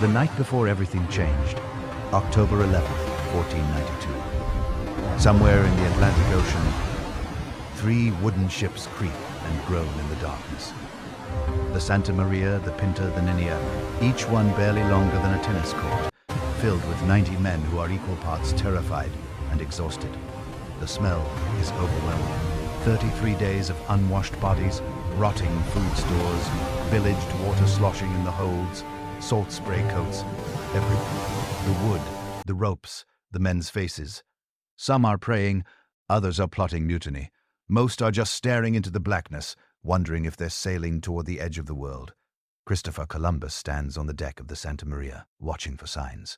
The night before everything changed, October 11th, 1492. Somewhere in the Atlantic Ocean, three wooden ships creak and groan in the darkness. The Santa Maria, the Pinta, the Niña, each one barely longer than a tennis court, filled with 90 men who are equal parts terrified and exhausted. The smell is overwhelming. 33 days of unwashed bodies, rotting food stores, villaged water sloshing in the holds, salt spray coats, everything. The wood, the ropes, the men's faces. Some are praying, others are plotting mutiny. Most are just staring into the blackness, wondering if they're sailing toward the edge of the world. Christopher Columbus stands on the deck of the Santa Maria, watching for signs.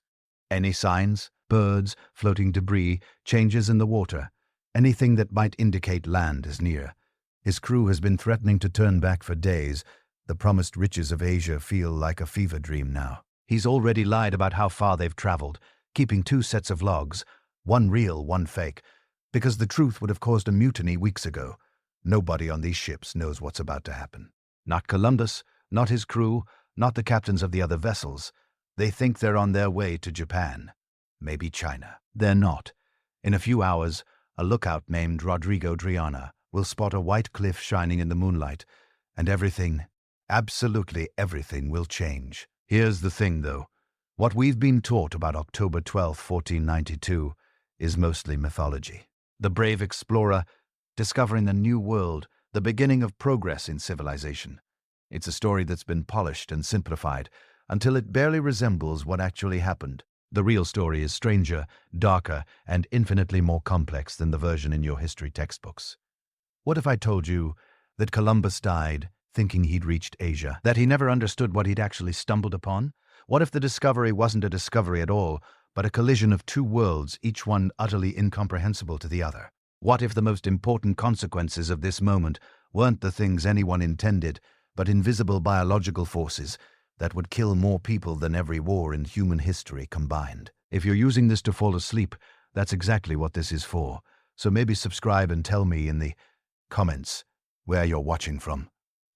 Any signs? Birds, floating debris, changes in the water. Anything that might indicate land is near. His crew has been threatening to turn back for days. The promised riches of Asia feel like a fever dream now. He's already lied about how far they've traveled, keeping 2 sets of logs, one real, one fake, because the truth would have caused a mutiny weeks ago. Nobody on these ships knows what's about to happen. Not Columbus, not his crew, not the captains of the other vessels. They think they're on their way to Japan. Maybe China. They're not. In a few hours, a lookout named Rodrigo Triana will spot a white cliff shining in the moonlight, and everything, absolutely everything, will change. Here's the thing, though. What we've been taught about October 12, 1492, is mostly mythology. The brave explorer discovering the new world, the beginning of progress in civilization. It's a story that's been polished and simplified until it barely resembles what actually happened. The real story is stranger, darker, and infinitely more complex than the version in your history textbooks. What if I told you that Columbus died thinking he'd reached Asia, that he never understood what he'd actually stumbled upon? What if the discovery wasn't a discovery at all, but a collision of 2 worlds, each one utterly incomprehensible to the other? What if the most important consequences of this moment weren't the things anyone intended, but invisible biological forces that would kill more people than every war in human history combined? If you're using this to fall asleep, that's exactly what this is for. So maybe subscribe and tell me in the comments where you're watching from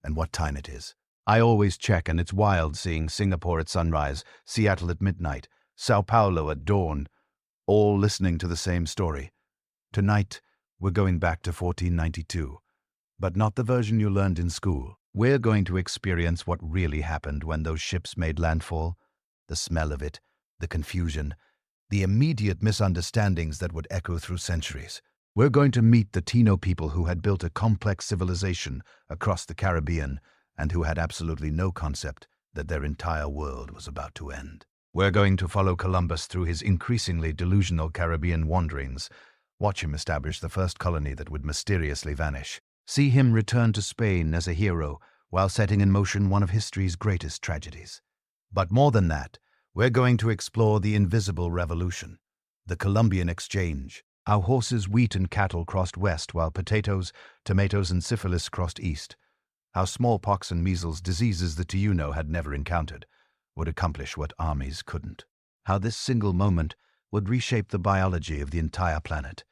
and what time it is. I always check, and it's wild seeing Singapore at sunrise, Seattle at midnight, Sao Paulo at dawn, all listening to the same story. Tonight, we're going back to 1492, but not the version you learned in school. We're going to experience what really happened when those ships made landfall, the smell of it, the confusion, the immediate misunderstandings that would echo through centuries. We're going to meet the Taino people who had built a complex civilization across the Caribbean and who had absolutely no concept that their entire world was about to end. We're going to follow Columbus through his increasingly delusional Caribbean wanderings, watch him establish the first colony that would mysteriously vanish, see him return to Spain as a hero while setting in motion one of history's greatest tragedies. But more than that, we're going to explore the invisible revolution, the Columbian Exchange, how horses, wheat, and cattle crossed west while potatoes, tomatoes, and syphilis crossed east, how smallpox and measles, diseases the Taino had never encountered, would accomplish what armies couldn't, how this single moment would reshape the biology of the entire planet.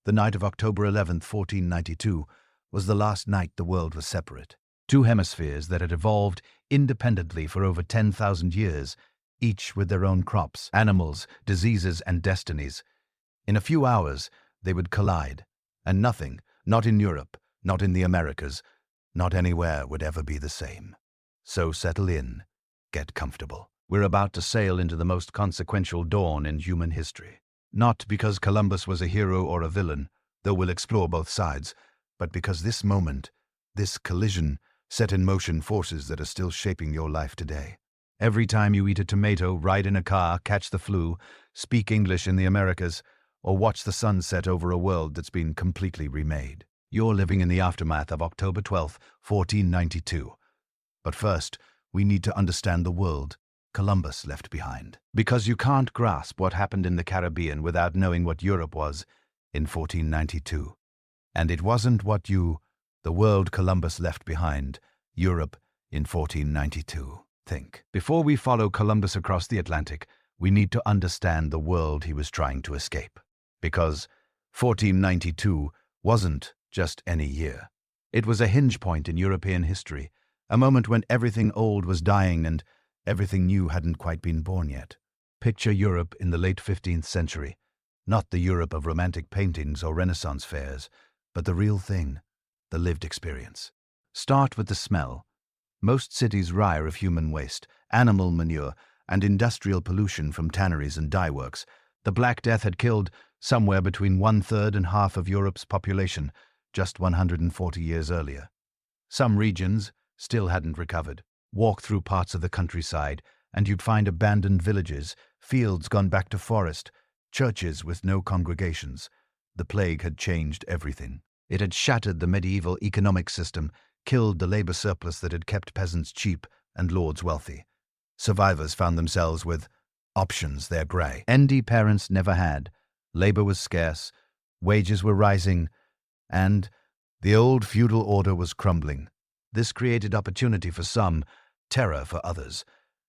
The night of October 11th, 1492, was the last night the world was separate. 2 hemispheres that had evolved independently for over 10,000 years, each with their own crops, animals, diseases, and destinies. In a few hours, they would collide, and nothing, not in Europe, not in the Americas, not anywhere, would ever be the same. So settle in, get comfortable. We're about to sail into the most consequential dawn in human history. Not because Columbus was a hero or a villain, though we'll explore both sides, but because this moment, this collision, set in motion forces that are still shaping your life today. Every time you eat a tomato, ride in a car, catch the flu, speak English in the Americas, or watch the sun set over a world that's been completely remade, you're living in the aftermath of October 12, 1492. But first, we need to understand the world Columbus left behind. Because you can't grasp what happened in the Caribbean without knowing what Europe was in 1492. And it wasn't what the world Columbus left behind, Europe in 1492, think. Before we follow Columbus across the Atlantic, we need to understand the world he was trying to escape. Because 1492 wasn't just any year. It was a hinge point in European history, a moment when everything old was dying and Everything new hadn't quite been born yet. Picture Europe in the late 15th century. Not the Europe of romantic paintings or Renaissance fairs, but the real thing, the lived experience. Start with the smell. Most cities reek of human waste, animal manure, and industrial pollution from tanneries and dye works. The Black Death had killed somewhere between 1/3 and half of Europe's population just 140 years earlier. Some regions still hadn't recovered. Walk through parts of the countryside, and you'd find abandoned villages, fields gone back to forest, churches with no congregations. The plague had changed everything. It had shattered the medieval economic system, killed the labor surplus that had kept peasants cheap and lords wealthy. Survivors found themselves with options they're grey. ND parents never had. Labor was scarce, wages were rising, and the old feudal order was crumbling. This created opportunity for some, terror for others.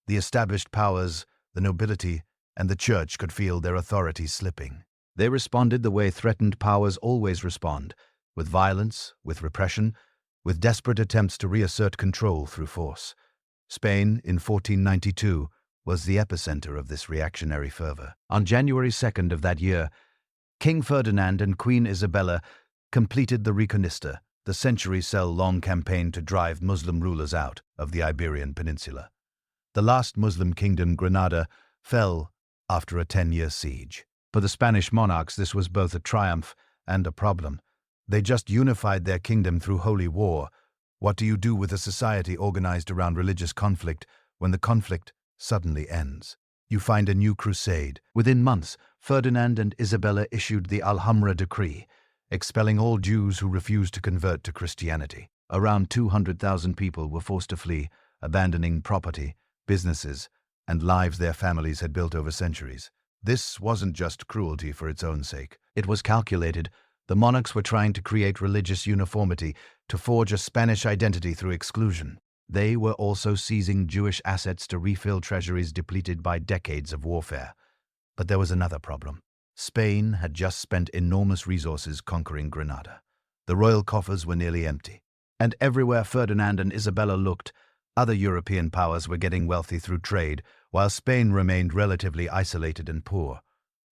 The established powers, the nobility, and the church could feel their authority slipping. They responded the way threatened powers always respond, with violence, with repression, with desperate attempts to reassert control through force. Spain, in 1492, was the epicenter of this reactionary fervor. On January 2nd of that year, King Ferdinand and Queen Isabella completed the Reconquista, the century-long campaign to drive Muslim rulers out of the Iberian Peninsula. The last Muslim kingdom, Granada, fell after a 10-year siege. For the Spanish monarchs, this was both a triumph and a problem. They just unified their kingdom through holy war. What do you do with a society organized around religious conflict when the conflict suddenly ends? You find a new crusade. Within months, Ferdinand and Isabella issued the Alhambra Decree, expelling all Jews who refused to convert to Christianity. Around 200,000 people were forced to flee, abandoning property, businesses, and lives their families had built over centuries. This wasn't just cruelty for its own sake. It was calculated. The monarchs were trying to create religious uniformity, to forge a Spanish identity through exclusion. They were also seizing Jewish assets to refill treasuries depleted by decades of warfare. But there was another problem. Spain had just spent enormous resources conquering Granada. The royal coffers were nearly empty. And everywhere Ferdinand and Isabella looked, other European powers were getting wealthy through trade, while Spain remained relatively isolated and poor.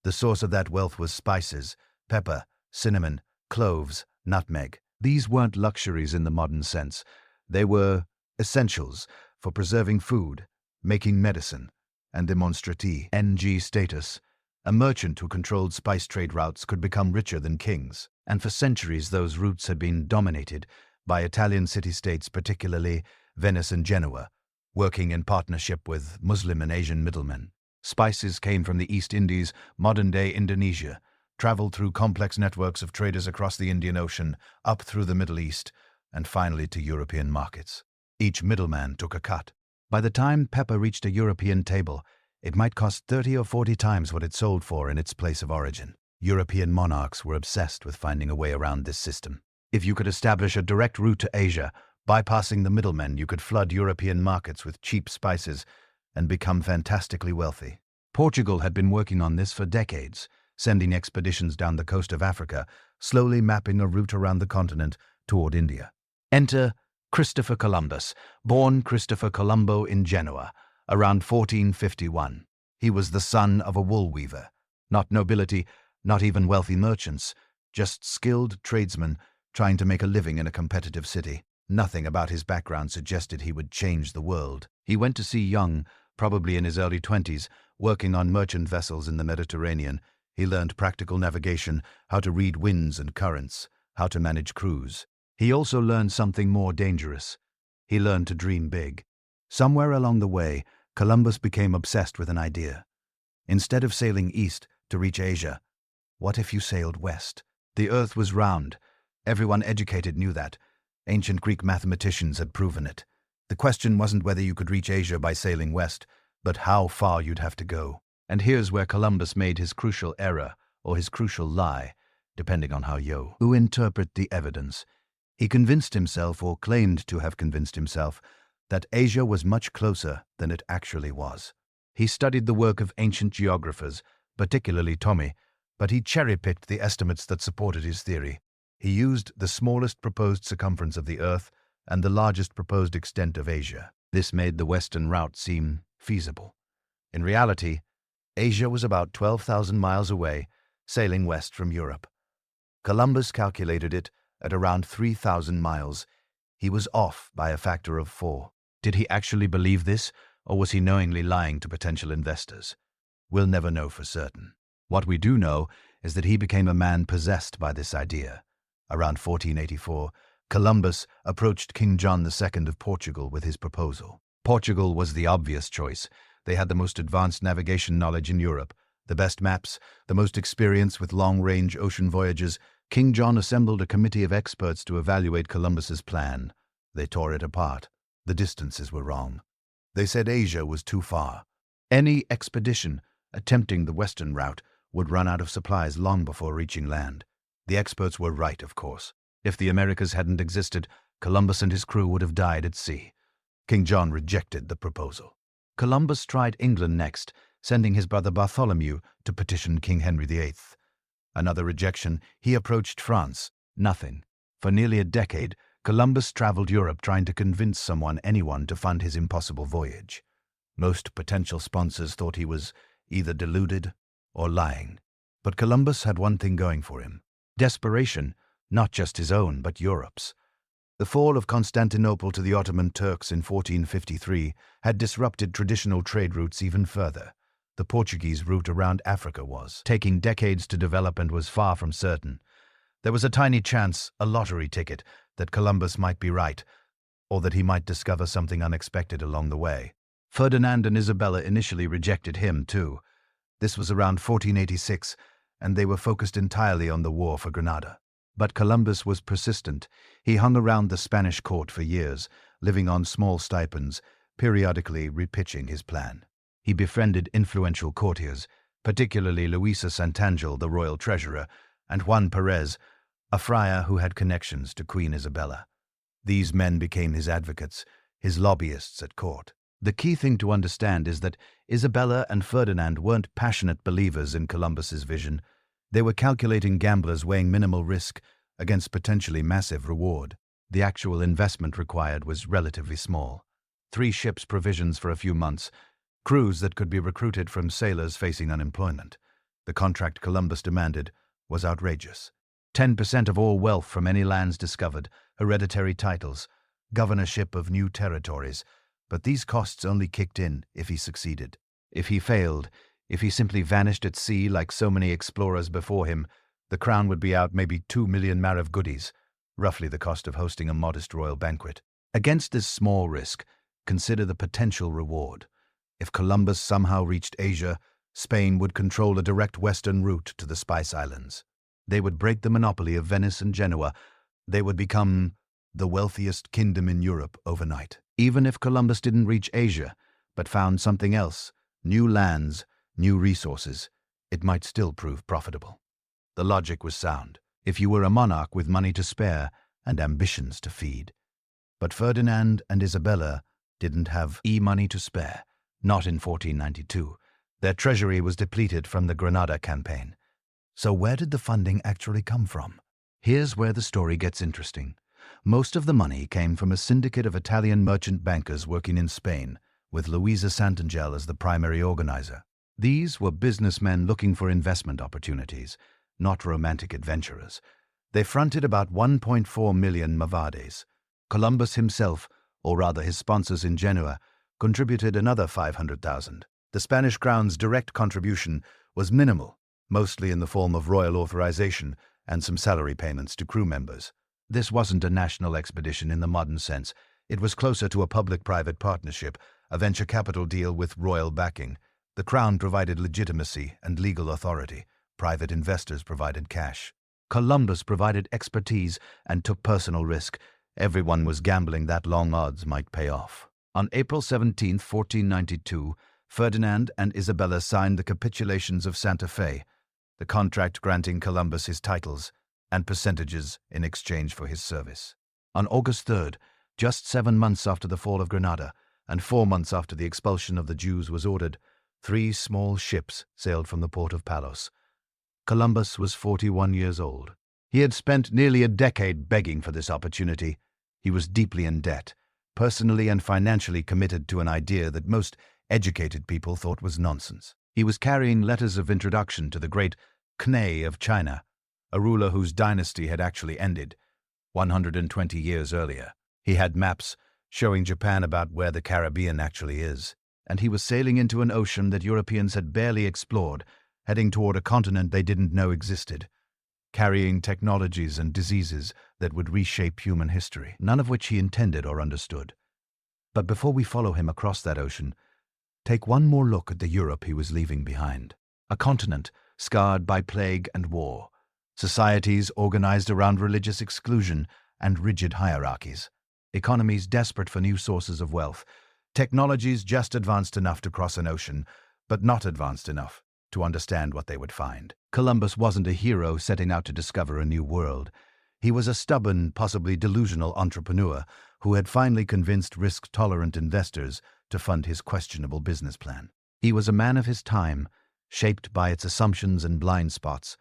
The source of that wealth was spices, pepper, cinnamon, cloves, nutmeg. These weren't luxuries in the modern sense. They were essentials for preserving food, making medicine, and demonstrati ng status. A merchant who controlled spice trade routes could become richer than kings, and for centuries those routes had been dominated by Italian city-states, particularly Venice and Genoa, working in partnership with Muslim and Asian middlemen. Spices came from the East Indies, modern-day Indonesia, traveled through complex networks of traders across the Indian Ocean, up through the Middle East, and finally to European markets. Each middleman took a cut. By the time pepper reached a European table, it might cost 30 or 40 times what it sold for in its place of origin. European monarchs were obsessed with finding a way around this system. If you could establish a direct route to Asia, bypassing the middlemen, you could flood European markets with cheap spices and become fantastically wealthy. Portugal had been working on this for decades, sending expeditions down the coast of Africa, slowly mapping a route around the continent toward India. Enter Christopher Columbus, born Christopher Colombo in Genoa, around 1451. He was the son of a wool weaver. Not nobility, not even wealthy merchants, just skilled tradesmen trying to make a living in a competitive city. Nothing about his background suggested he would change the world. He went to sea young, probably in his early 20s, working on merchant vessels in the Mediterranean. He learned practical navigation, how to read winds and currents, how to manage crews. He also learned something more dangerous. He learned to dream big. Somewhere along the way, Columbus became obsessed with an idea. Instead of sailing east to reach Asia, what if you sailed west? The earth was round. Everyone educated knew that. Ancient Greek mathematicians had proven it. The question wasn't whether you could reach Asia by sailing west, but how far you'd have to go. And here's where Columbus made his crucial error, or his crucial lie, depending on how you interpret the evidence. He convinced himself, or claimed to have convinced himself, that Asia was much closer than it actually was. He studied the work of ancient geographers, particularly Ptolemy, but he cherry-picked the estimates that supported his theory. He used the smallest proposed circumference of the Earth and the largest proposed extent of Asia. This made the western route seem feasible. In reality, Asia was about 12,000 miles away, sailing west from Europe. Columbus calculated it at around 3,000 miles. He was off by a factor of 4. Did he actually believe this, or was he knowingly lying to potential investors? We'll never know for certain. What we do know is that he became a man possessed by this idea. Around 1484, Columbus approached King John II of Portugal with his proposal. Portugal was the obvious choice. They had the most advanced navigation knowledge in Europe, the best maps, the most experience with long-range ocean voyages. King John assembled a committee of experts to evaluate Columbus's plan. They tore it apart. The distances were wrong. They said Asia was too far. Any expedition attempting the western route would run out of supplies long before reaching land. The experts were right, of course. If the Americas hadn't existed, Columbus and his crew would have died at sea. King John rejected the proposal. Columbus tried England next, sending his brother Bartholomew to petition King Henry VIII. Another rejection, he approached France. Nothing. For nearly a decade, Columbus traveled Europe trying to convince anyone to fund his impossible voyage. Most potential sponsors thought he was either deluded or lying. But Columbus had one thing going for him: desperation, not just his own, but Europe's. The fall of Constantinople to the Ottoman Turks in 1453 had disrupted traditional trade routes even further. The Portuguese route around Africa was taking decades to develop and was far from certain. There was a tiny chance, a lottery ticket, that Columbus might be right, or that he might discover something unexpected along the way. Ferdinand and Isabella initially rejected him, too. This was around 1486, and they were focused entirely on the war for Granada. But Columbus was persistent. He hung around the Spanish court for years, living on small stipends, periodically repitching his plan. He befriended influential courtiers, particularly Luisa Santangel, the royal treasurer, and Juan Perez, a friar who had connections to Queen Isabella. These men became his advocates, his lobbyists at court. The key thing to understand is that Isabella and Ferdinand weren't passionate believers in Columbus's vision. They were calculating gamblers weighing minimal risk against potentially massive reward. The actual investment required was relatively small. 3 ships, provisions for a few months, crews that could be recruited from sailors facing unemployment. The contract Columbus demanded was outrageous. 10% of all wealth from any lands discovered, hereditary titles, governorship of new territories. But these costs only kicked in if he succeeded. If he failed, if he simply vanished at sea like so many explorers before him, the crown would be out maybe 2 million Marav goodies, roughly the cost of hosting a modest royal banquet. Against this small risk, consider the potential reward. If Columbus somehow reached Asia, Spain would control a direct western route to the Spice Islands. They would break the monopoly of Venice and Genoa. They would become the wealthiest kingdom in Europe overnight. Even if Columbus didn't reach Asia, but found something else, new lands, new resources, it might still prove profitable. The logic was sound, if you were a monarch with money to spare and ambitions to feed. But Ferdinand and Isabella didn't have money to spare, not in 1492. Their treasury was depleted from the Granada campaign. So where did the funding actually come from? Here's where the story gets interesting. Most of the money came from a syndicate of Italian merchant bankers working in Spain, with Luisa Santangel as the primary organizer. These were businessmen looking for investment opportunities, not romantic adventurers. They fronted about 1.4 million mavades. Columbus himself, or rather his sponsors in Genoa, contributed another 500,000. The Spanish crown's direct contribution was minimal, mostly in the form of royal authorization and some salary payments to crew members. This wasn't a national expedition in the modern sense. It was closer to a public-private partnership, a venture capital deal with royal backing. The crown provided legitimacy and legal authority. Private investors provided cash. Columbus provided expertise and took personal risk. Everyone was gambling that long odds might pay off. On April 17, 1492, Ferdinand and Isabella signed the capitulations of Santa Fe, the contract granting Columbus his titles and percentages in exchange for his service. On August 3rd, just 7 months after the fall of Granada and 4 months after the expulsion of the Jews was ordered, 3 small ships sailed from the port of Palos. Columbus was 41 years old. He had spent nearly a decade begging for this opportunity. He was deeply in debt, personally and financially committed to an idea that most educated people thought was nonsense. He was carrying letters of introduction to the great Knay of China, a ruler whose dynasty had actually ended 120 years earlier. He had maps showing Japan about where the Caribbean actually is, and he was sailing into an ocean that Europeans had barely explored, heading toward a continent they didn't know existed, carrying technologies and diseases that would reshape human history, none of which he intended or understood. But before we follow him across that ocean, take one more look at the Europe he was leaving behind. A continent scarred by plague and war, societies organized around religious exclusion and rigid hierarchies, economies desperate for new sources of wealth, technologies just advanced enough to cross an ocean, but not advanced enough to understand what they would find. Columbus wasn't a hero setting out to discover a new world. He was a stubborn, possibly delusional entrepreneur who had finally convinced risk-tolerant investors to fund his questionable business plan. He was a man of his time, shaped by its assumptions and blind spots,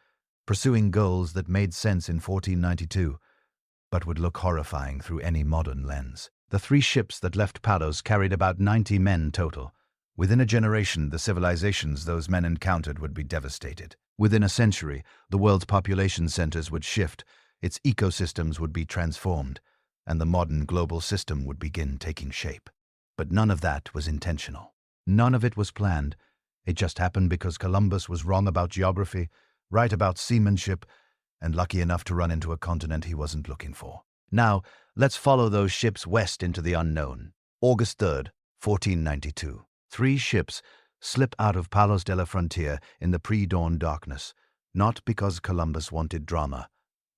pursuing goals that made sense in 1492, but would look horrifying through any modern lens. The 3 ships that left Palos carried about 90 men total. Within a generation, the civilizations those men encountered would be devastated. Within a century, the world's population centers would shift, its ecosystems would be transformed, and the modern global system would begin taking shape. But none of that was intentional. None of it was planned. It just happened because Columbus was wrong about geography, right about seamanship, and lucky enough to run into a continent he wasn't looking for. Now, let's follow those ships west into the unknown. August 3rd, 1492. 3 ships slip out of Palos de la Frontera in the pre-dawn darkness, not because Columbus wanted drama,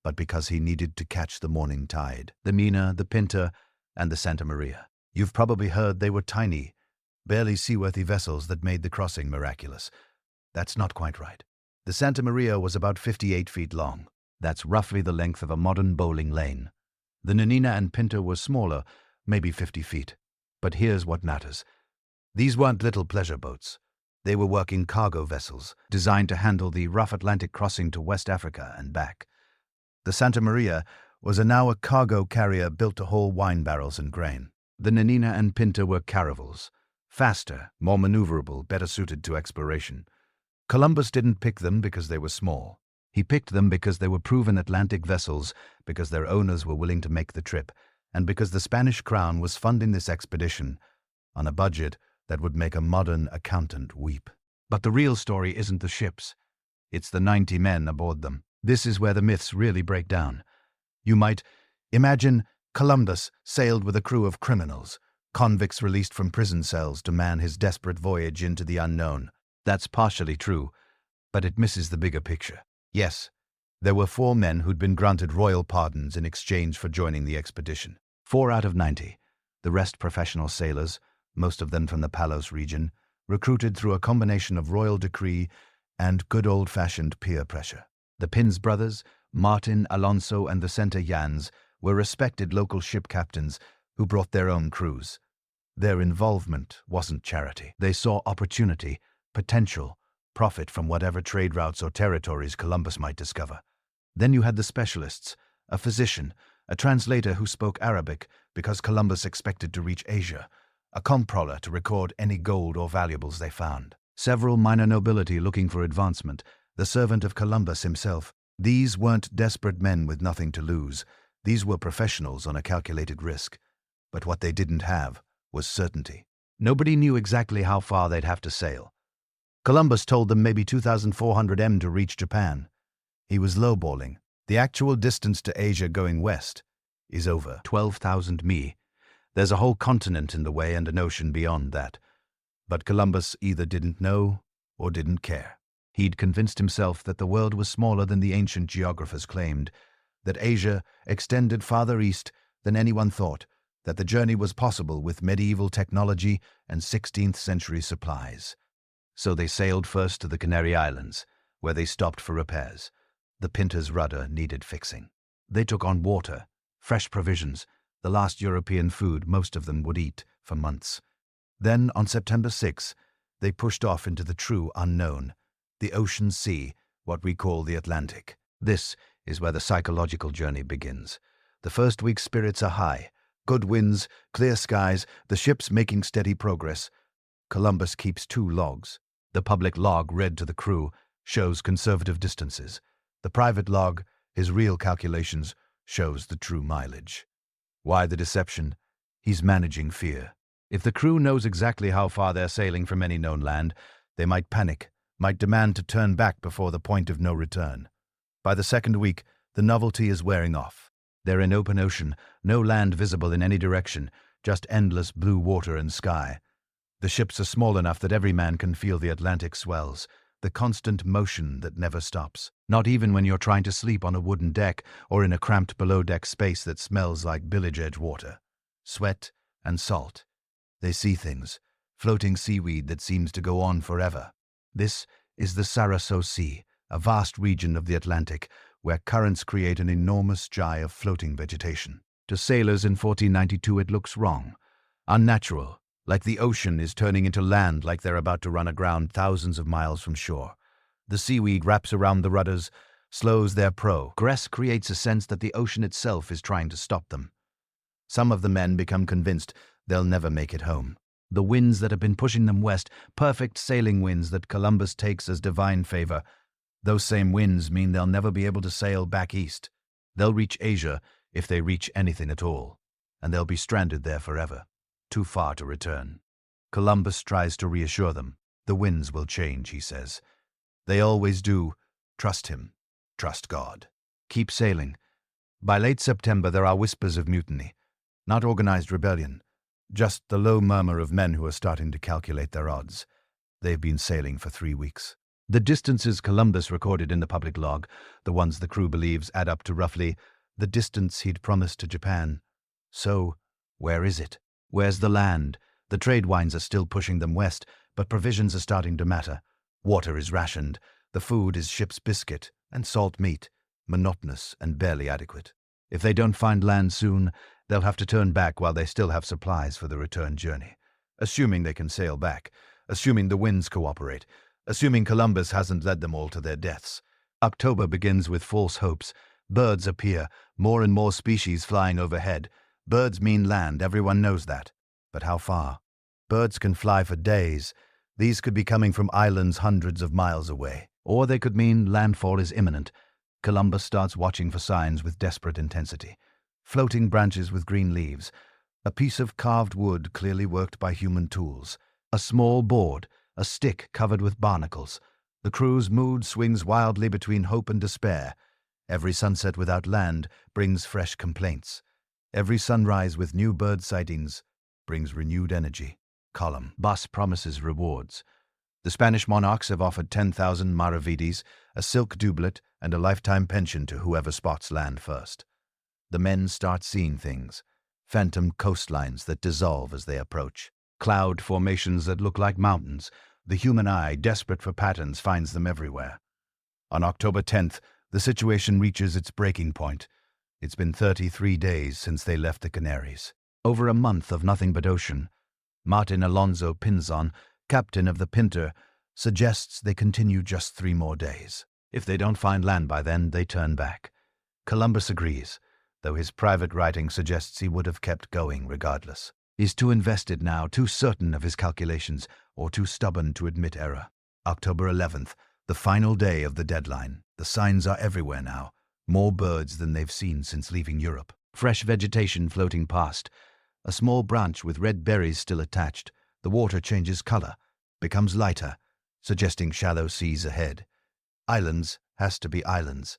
but because he needed to catch the morning tide. The Mina, the Pinta, and the Santa Maria. You've probably heard they were tiny, barely seaworthy vessels that made the crossing miraculous. That's not quite right. The Santa Maria was about 58 feet long. That's roughly the length of a modern bowling lane. The Nanina and Pinta were smaller, maybe 50 feet. But here's what matters. These weren't little pleasure boats. They were working cargo vessels, designed to handle the rough Atlantic crossing to West Africa and back. The Santa Maria was now a cargo carrier built to haul wine barrels and grain. The Nanina and Pinta were caravels, faster, more maneuverable, better suited to exploration. Columbus didn't pick them because they were small. He picked them because they were proven Atlantic vessels, because their owners were willing to make the trip, and because the Spanish crown was funding this expedition on a budget that would make a modern accountant weep. But the real story isn't the ships. It's the 90 men aboard them. This is where the myths really break down. You might imagine Columbus sailed with a crew of criminals, convicts released from prison cells to man his desperate voyage into the unknown. That's partially true, but it misses the bigger picture. Yes, there were 4 men who'd been granted royal pardons in exchange for joining the expedition. 4 out of 90, the rest professional sailors, most of them from the Palos region, recruited through a combination of royal decree and good old-fashioned peer pressure. The Pins brothers, Martin, Alonso, and the Santa Yans were respected local ship captains who brought their own crews. Their involvement wasn't charity. They saw opportunity, potential, profit from whatever trade routes or territories Columbus might discover. Then you had the specialists, a physician, a translator who spoke Arabic because Columbus expected to reach Asia, a comptroller to record any gold or valuables they found, several minor nobility looking for advancement, the servant of Columbus himself. These weren't desperate men with nothing to lose. These were professionals on a calculated risk. But what they didn't have was certainty. Nobody knew exactly how far they'd have to sail. Columbus told them maybe 2,400 m to reach Japan. He was lowballing. The actual distance to Asia going west is over 12,000 mi. There's a whole continent in the way and an ocean beyond that. But Columbus either didn't know or didn't care. He'd convinced himself that the world was smaller than the ancient geographers claimed, that Asia extended farther east than anyone thought, that the journey was possible with medieval technology and 16th century supplies. So they sailed first to the Canary Islands, where they stopped for repairs. The Pinta's rudder needed fixing. They took on water, fresh provisions, the last European food most of them would eat for months. Then, on September 6, they pushed off into the true unknown, the ocean sea, what we call the Atlantic. This is where the psychological journey begins. The first week's spirits are high. Good winds, clear skies, the ships making steady progress. Columbus keeps 2 logs. The public log, read to the crew, shows conservative distances. The private log, his real calculations, shows the true mileage. Why the deception? He's managing fear. If the crew knows exactly how far they're sailing from any known land, they might panic, might demand to turn back before the point of no return. By the 2nd week, the novelty is wearing off. They're in open ocean, no land visible in any direction, just endless blue water and sky. The ships are small enough that every man can feel the Atlantic swells, the constant motion that never stops, not even when you're trying to sleep on a wooden deck or in a cramped below-deck space that smells like bilge-edge water. Sweat and salt. They see things, floating seaweed that seems to go on forever. This is the Sargasso Sea, a vast region of the Atlantic where currents create an enormous sky of floating vegetation. To sailors in 1492 it looks wrong, unnatural, like the ocean is turning into land, like they're about to run aground thousands of miles from shore. The seaweed wraps around the rudders, slows their progress, creates a sense that the ocean itself is trying to stop them. Some of the men become convinced they'll never make it home. The winds that have been pushing them west, perfect sailing winds that Columbus takes as divine favor, those same winds mean they'll never be able to sail back east. They'll reach Asia, if they reach anything at all, and they'll be stranded there forever, too far to return. Columbus tries to reassure them. The winds will change, he says. They always do. Trust him. Trust God. Keep sailing. By late September there are whispers of mutiny. Not organized rebellion, just the low murmur of men who are starting to calculate their odds. They've been sailing for 3 weeks. The distances Columbus recorded in the public log, the ones the crew believes add up to roughly the distance he'd promised to Japan. So, where is it? Where's the land? The trade winds are still pushing them west, but provisions are starting to matter. Water is rationed. The food is ship's biscuit and salt meat, monotonous and barely adequate. If they don't find land soon, they'll have to turn back while they still have supplies for the return journey. Assuming they can sail back, assuming the winds cooperate, assuming Columbus hasn't led them all to their deaths. October begins with false hopes. Birds appear, more and more species flying overhead. Birds mean land, everyone knows that. But how far? Birds can fly for days. These could be coming from islands hundreds of miles away. Or they could mean landfall is imminent. Columbus starts watching for signs with desperate intensity. Floating branches with green leaves. A piece of carved wood clearly worked by human tools. A small board, a stick covered with barnacles. The crew's mood swings wildly between hope and despair. Every sunset without land brings fresh complaints. Every sunrise with new bird sightings brings renewed energy. Column. Bus promises rewards. The Spanish monarchs have offered 10,000 maravedis, a silk doublet, and a lifetime pension to whoever spots land first. The men start seeing things. Phantom coastlines that dissolve as they approach. Cloud formations that look like mountains. The human eye, desperate for patterns, finds them everywhere. On October 10th, the situation reaches its breaking point. It's been 33 days since they left the Canaries. Over a month of nothing but ocean. Martin Alonso Pinzon, captain of the Pinter, suggests they continue just 3 more days. If they don't find land by then, they turn back. Columbus agrees, though his private writing suggests he would have kept going regardless. He's too invested now, too certain of his calculations, or too stubborn to admit error. October 11th, the final day of the deadline. The signs are everywhere now. More birds than they've seen since leaving Europe. Fresh vegetation floating past. A small branch with red berries still attached. The water changes color, becomes lighter, suggesting shallow seas ahead. Islands has to be islands.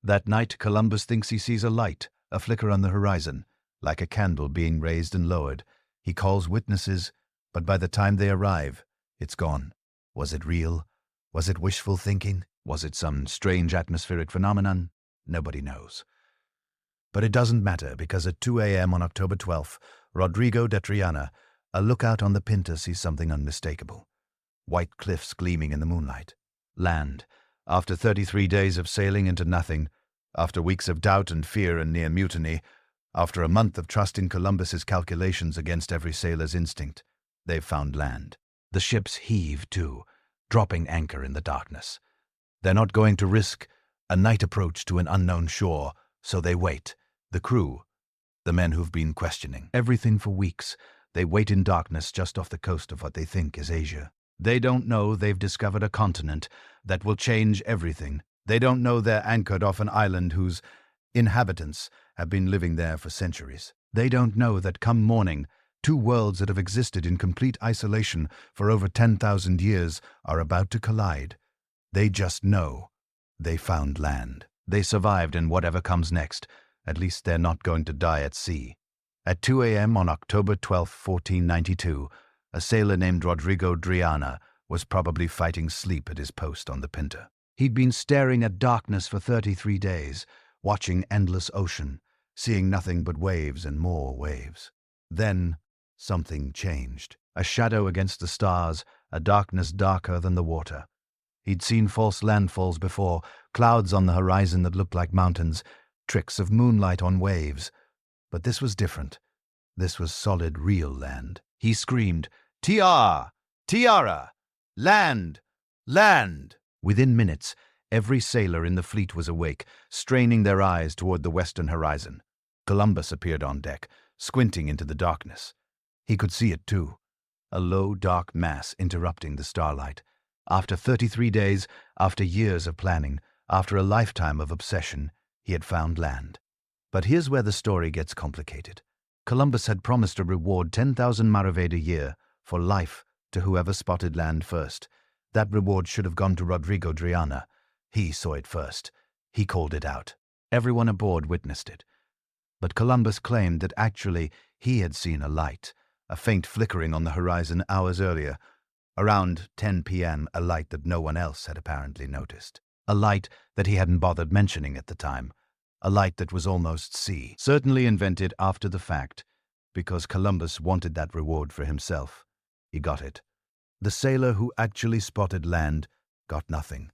That night, Columbus thinks he sees a light, a flicker on the horizon, like a candle being raised and lowered. He calls witnesses, but by the time they arrive, it's gone. Was it real? Was it wishful thinking? Was it some strange atmospheric phenomenon? Nobody knows. But it doesn't matter, because at 2 a.m. on October 12th, Rodrigo de Triana, a lookout on the Pinta, sees something unmistakable. White cliffs gleaming in the moonlight. Land. After 33 days of sailing into nothing, after weeks of doubt and fear and near mutiny, after a month of trusting Columbus's calculations against every sailor's instinct, they've found land. The ships heave, too, dropping anchor in the darkness. They're not going to risk a night approach to an unknown shore, so they wait. The crew, the men who've been questioning everything for weeks, They wait in darkness just off the coast of what they think is Asia. They don't know they've discovered a continent that will change everything. They don't know they're anchored off an island whose inhabitants have been living there for centuries. They don't know that come morning, two worlds that have existed in complete isolation for over 10,000 years are about to collide. They just know they found land. They survived, and whatever comes next, at least they're not going to die at sea. At 2 a.m. on October 12, 1492, a sailor named Rodrigo Driana was probably fighting sleep at his post on the Pinta. He'd been staring at darkness for 33 days, watching endless ocean, seeing nothing but waves and more waves. Then something changed. A shadow against the stars, a darkness darker than the water. He'd seen false landfalls before, clouds on the horizon that looked like mountains, tricks of moonlight on waves. But this was different. This was solid, real land. He screamed, "Tiara! Tiara! Land! Land!" Within minutes, every sailor in the fleet was awake, straining their eyes toward the western horizon. Columbus appeared on deck, squinting into the darkness. He could see it too, a low, dark mass interrupting the starlight. After 33 days, after years of planning, after a lifetime of obsession, he had found land. But here's where the story gets complicated. Columbus had promised to reward 10,000 maraved a year for life to whoever spotted land first. That reward should have gone to Rodrigo Driana. He saw it first. He called it out. Everyone aboard witnessed it. But Columbus claimed that actually he had seen a light, a faint flickering on the horizon hours earlier. Around 10 p.m., a light that no one else had apparently noticed. A light that he hadn't bothered mentioning at the time. A light that was almost sea, certainly invented after the fact, because Columbus wanted that reward for himself. He got it. The sailor who actually spotted land got nothing.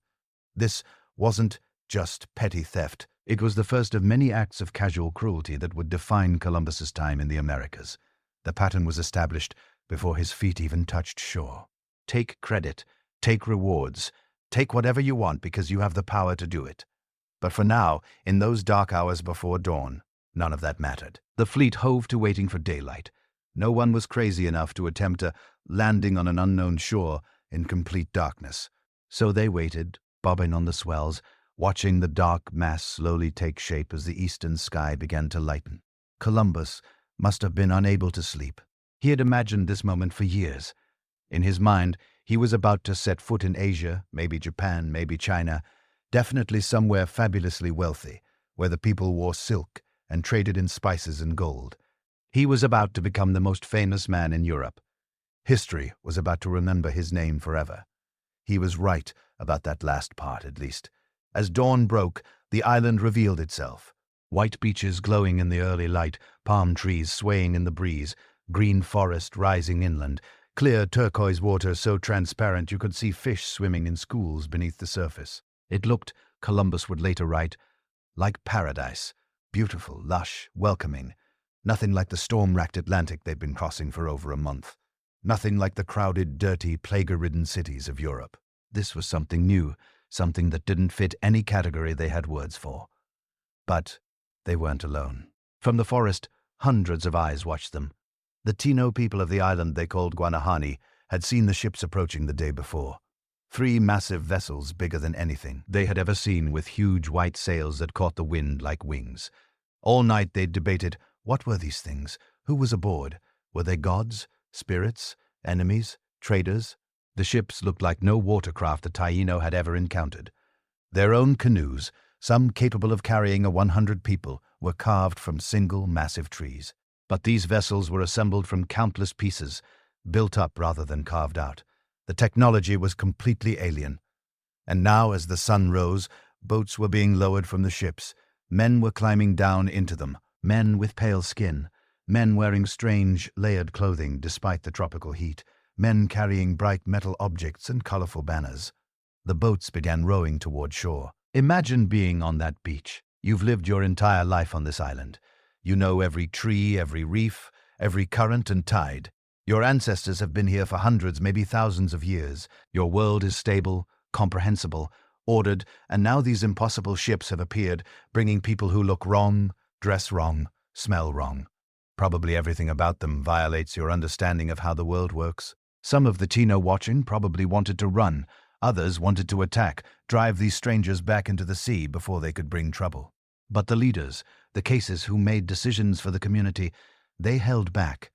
This wasn't just petty theft. It was the first of many acts of casual cruelty that would define Columbus's time in the Americas. The pattern was established before his feet even touched shore. Take credit, take rewards, take whatever you want because you have the power to do it. But for now, in those dark hours before dawn, none of that mattered. The fleet hove to waiting for daylight. No one was crazy enough to attempt a landing on an unknown shore in complete darkness. So they waited, bobbing on the swells, watching the dark mass slowly take shape as the eastern sky began to lighten. Columbus must have been unable to sleep. He had imagined this moment for years. In his mind, he was about to set foot in Asia, maybe Japan, maybe China, definitely somewhere fabulously wealthy, where the people wore silk and traded in spices and gold. He was about to become the most famous man in Europe. History was about to remember his name forever. He was right about that last part, at least. As dawn broke, the island revealed itself. White beaches glowing in the early light, palm trees swaying in the breeze, green forest rising inland, clear turquoise water so transparent you could see fish swimming in schools beneath the surface. It looked, Columbus would later write, like paradise, beautiful, lush, welcoming. Nothing like the storm-racked Atlantic they'd been crossing for over a month. Nothing like the crowded, dirty, plague-ridden cities of Europe. This was something new, something that didn't fit any category they had words for. But they weren't alone. From the forest, hundreds of eyes watched them. The Tino people of the island they called Guanahani had seen the ships approaching the day before. 3 massive vessels bigger than anything they had ever seen, with huge white sails that caught the wind like wings. All night they'd debated, what were these things? Who was aboard? Were they gods, spirits, enemies, traders? The ships looked like no watercraft the Taino had ever encountered. Their own canoes, some capable of carrying 100 people, were carved from single massive trees. But these vessels were assembled from countless pieces, built up rather than carved out. The technology was completely alien. And now, as the sun rose, boats were being lowered from the ships. Men were climbing down into them, men with pale skin, men wearing strange, layered clothing despite the tropical heat, men carrying bright metal objects and colorful banners. The boats began rowing toward shore. Imagine being on that beach. You've lived your entire life on this island. You know every tree, every reef, every current and tide. Your ancestors have been here for hundreds, maybe thousands of years. Your world is stable, comprehensible, ordered, and now these impossible ships have appeared, bringing people who look wrong, dress wrong, smell wrong. Probably everything about them violates your understanding of how the world works. Some of the Tino watching probably wanted to run, others wanted to attack, drive these strangers back into the sea before they could bring trouble. But the leaders, the cases who made decisions for the community, they held back.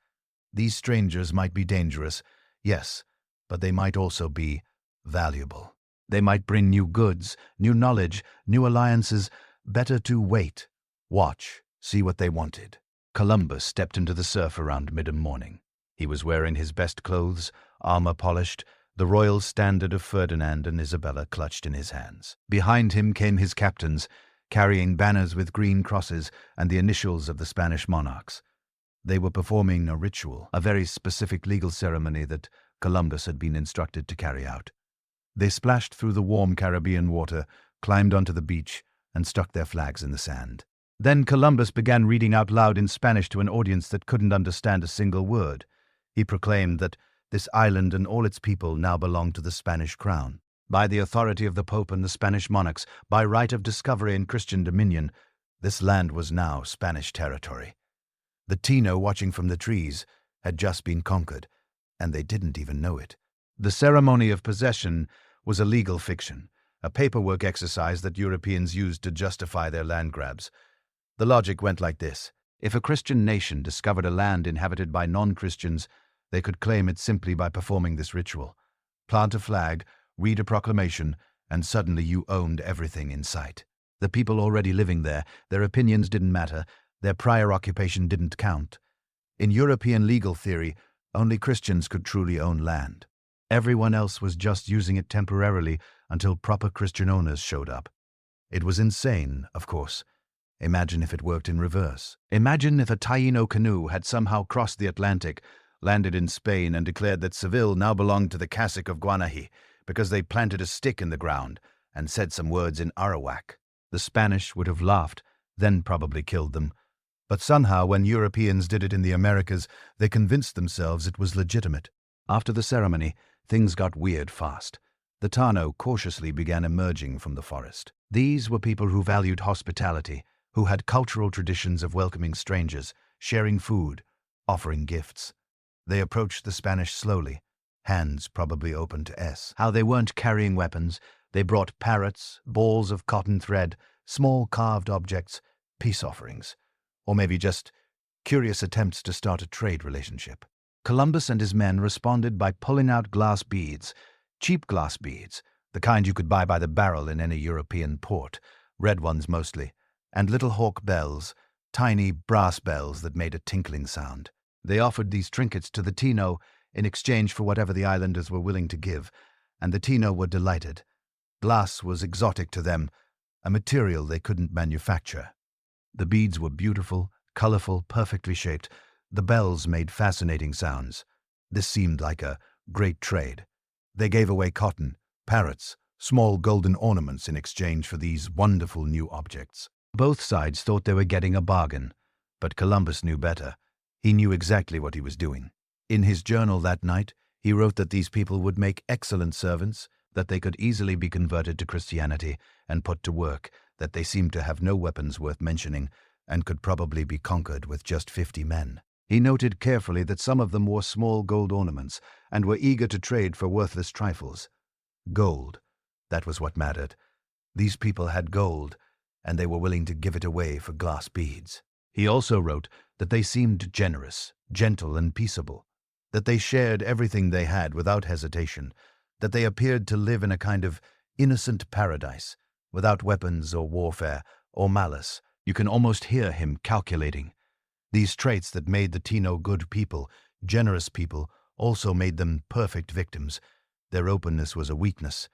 These strangers might be dangerous, yes, but they might also be valuable. They might bring new goods, new knowledge, new alliances. Better to wait, watch, see what they wanted. Columbus stepped into the surf around mid-morning. He was wearing his best clothes, armor polished, the royal standard of Ferdinand and Isabella clutched in his hands. Behind him came his captains, carrying banners with green crosses and the initials of the Spanish monarchs. They were performing a ritual, a very specific legal ceremony that Columbus had been instructed to carry out. They splashed through the warm Caribbean water, climbed onto the beach, and stuck their flags in the sand. Then Columbus began reading out loud in Spanish to an audience that couldn't understand a single word. He proclaimed that this island and all its people now belonged to the Spanish crown. By the authority of the Pope and the Spanish monarchs, by right of discovery and Christian dominion, this land was now Spanish territory. The Tino, watching from the trees, had just been conquered, and they didn't even know it. The ceremony of possession was a legal fiction, a paperwork exercise that Europeans used to justify their land grabs. The logic went like this. If a Christian nation discovered a land inhabited by non-Christians, they could claim it simply by performing this ritual. Plant a flag, read a proclamation, and suddenly you owned everything in sight. The people already living there, their opinions didn't matter, their prior occupation didn't count. In European legal theory, only Christians could truly own land. Everyone else was just using it temporarily until proper Christian owners showed up. It was insane, of course. Imagine if it worked in reverse. Imagine if a Taino canoe had somehow crossed the Atlantic, landed in Spain, and declared that Seville now belonged to the Cacique of Guanaji because they planted a stick in the ground and said some words in Arawak. The Spanish would have laughed, then probably killed them. But somehow, when Europeans did it in the Americas, they convinced themselves it was legitimate. After the ceremony, things got weird fast. The Tano cautiously began emerging from the forest. These were people who valued hospitality, who had cultural traditions of welcoming strangers, sharing food, offering gifts. They approached the Spanish slowly, hands probably open to S. How they weren't carrying weapons, they brought parrots, balls of cotton thread, small carved objects, peace offerings, or maybe just curious attempts to start a trade relationship. Columbus and his men responded by pulling out glass beads, cheap glass beads, the kind you could buy by the barrel in any European port, red ones mostly, and little hawk bells, tiny brass bells that made a tinkling sound. They offered these trinkets to the Tino in exchange for whatever the islanders were willing to give, and the Tino were delighted. Glass was exotic to them, a material they couldn't manufacture. The beads were beautiful, colorful, perfectly shaped. The bells made fascinating sounds. This seemed like a great trade. They gave away cotton, parrots, small golden ornaments in exchange for these wonderful new objects. Both sides thought they were getting a bargain, but Columbus knew better. He knew exactly what he was doing. In his journal that night, he wrote that these people would make excellent servants, that they could easily be converted to Christianity and put to work, that they seemed to have no weapons worth mentioning, and could probably be conquered with just 50 men. He noted carefully that some of them wore small gold ornaments and were eager to trade for worthless trifles. Gold, that was what mattered. These people had gold, and they were willing to give it away for glass beads. He also wrote that they seemed generous, gentle, and peaceable, that they shared everything they had without hesitation, that they appeared to live in a kind of innocent paradise, without weapons or warfare or malice. You can almost hear him calculating. These traits that made the Tino good people, generous people, also made them perfect victims. Their openness was a weakness.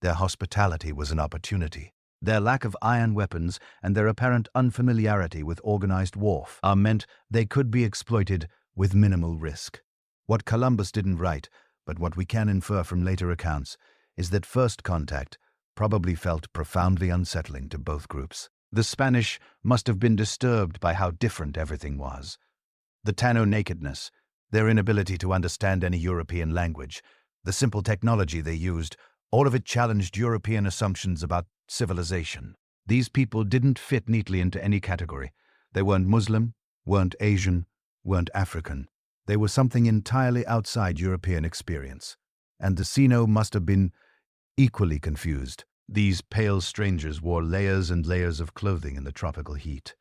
Their hospitality was an opportunity. Their lack of iron weapons and their apparent unfamiliarity with organized warfare meant they could be exploited with minimal risk. What Columbus didn't write, but what we can infer from later accounts, is that first contact probably felt profoundly unsettling to both groups. The Spanish must have been disturbed by how different everything was. The Tano nakedness, their inability to understand any European language, the simple technology they used, all of it challenged European assumptions about civilization. These people didn't fit neatly into any category. They weren't Muslim, weren't Asian, weren't African. They were something entirely outside European experience. And the Sino must have been equally confused. These pale strangers wore layers and layers of clothing in the tropical heat.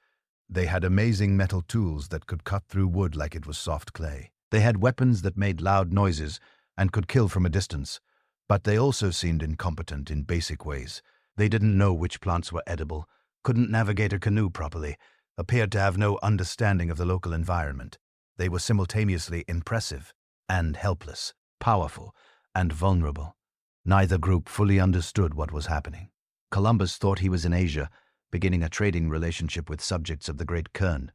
They had amazing metal tools that could cut through wood like it was soft clay. They had weapons that made loud noises and could kill from a distance, but they also seemed incompetent in basic ways. They didn't know which plants were edible, couldn't navigate a canoe properly, appeared to have no understanding of the local environment. They were simultaneously impressive and helpless, powerful and vulnerable. Neither group fully understood what was happening. Columbus thought he was in Asia, beginning a trading relationship with subjects of the Great Kern.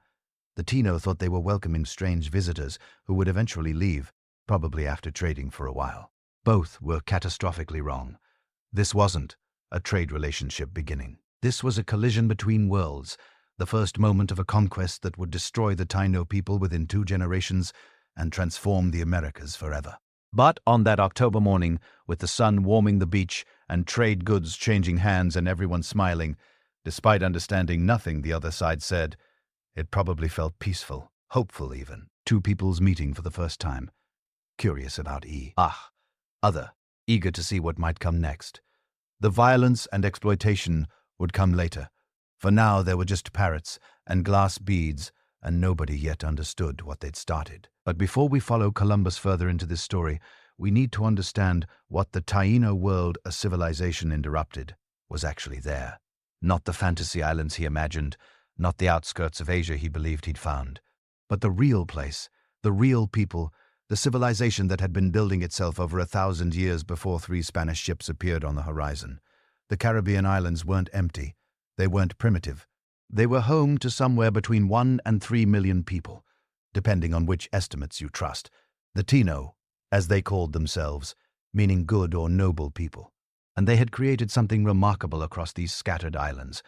The Taino thought they were welcoming strange visitors who would eventually leave, probably after trading for a while. Both were catastrophically wrong. This wasn't a trade relationship beginning. This was a collision between worlds, the first moment of a conquest that would destroy the Taino people within 2 generations and transform the Americas forever. But on that October morning, with the sun warming the beach and trade goods changing hands and everyone smiling, despite understanding nothing the other side said, it probably felt peaceful, hopeful even. 2 peoples meeting for the first time, curious about other, eager to see what might come next. The violence and exploitation would come later. For now there were just parrots and glass beads, and nobody yet understood what they'd started. But before we follow Columbus further into this story, we need to understand what the Taino world a civilization interrupted was actually there. Not the fantasy islands he imagined, not the outskirts of Asia he believed he'd found, but the real place, the real people, the civilization that had been building itself over 1,000 years before 3 Spanish ships appeared on the horizon. The Caribbean islands weren't empty. They weren't primitive. They were home to somewhere between 1 and 3 million people, depending on which estimates you trust. The Taino, as they called themselves, meaning good or noble people. And they had created something remarkable across these scattered islands.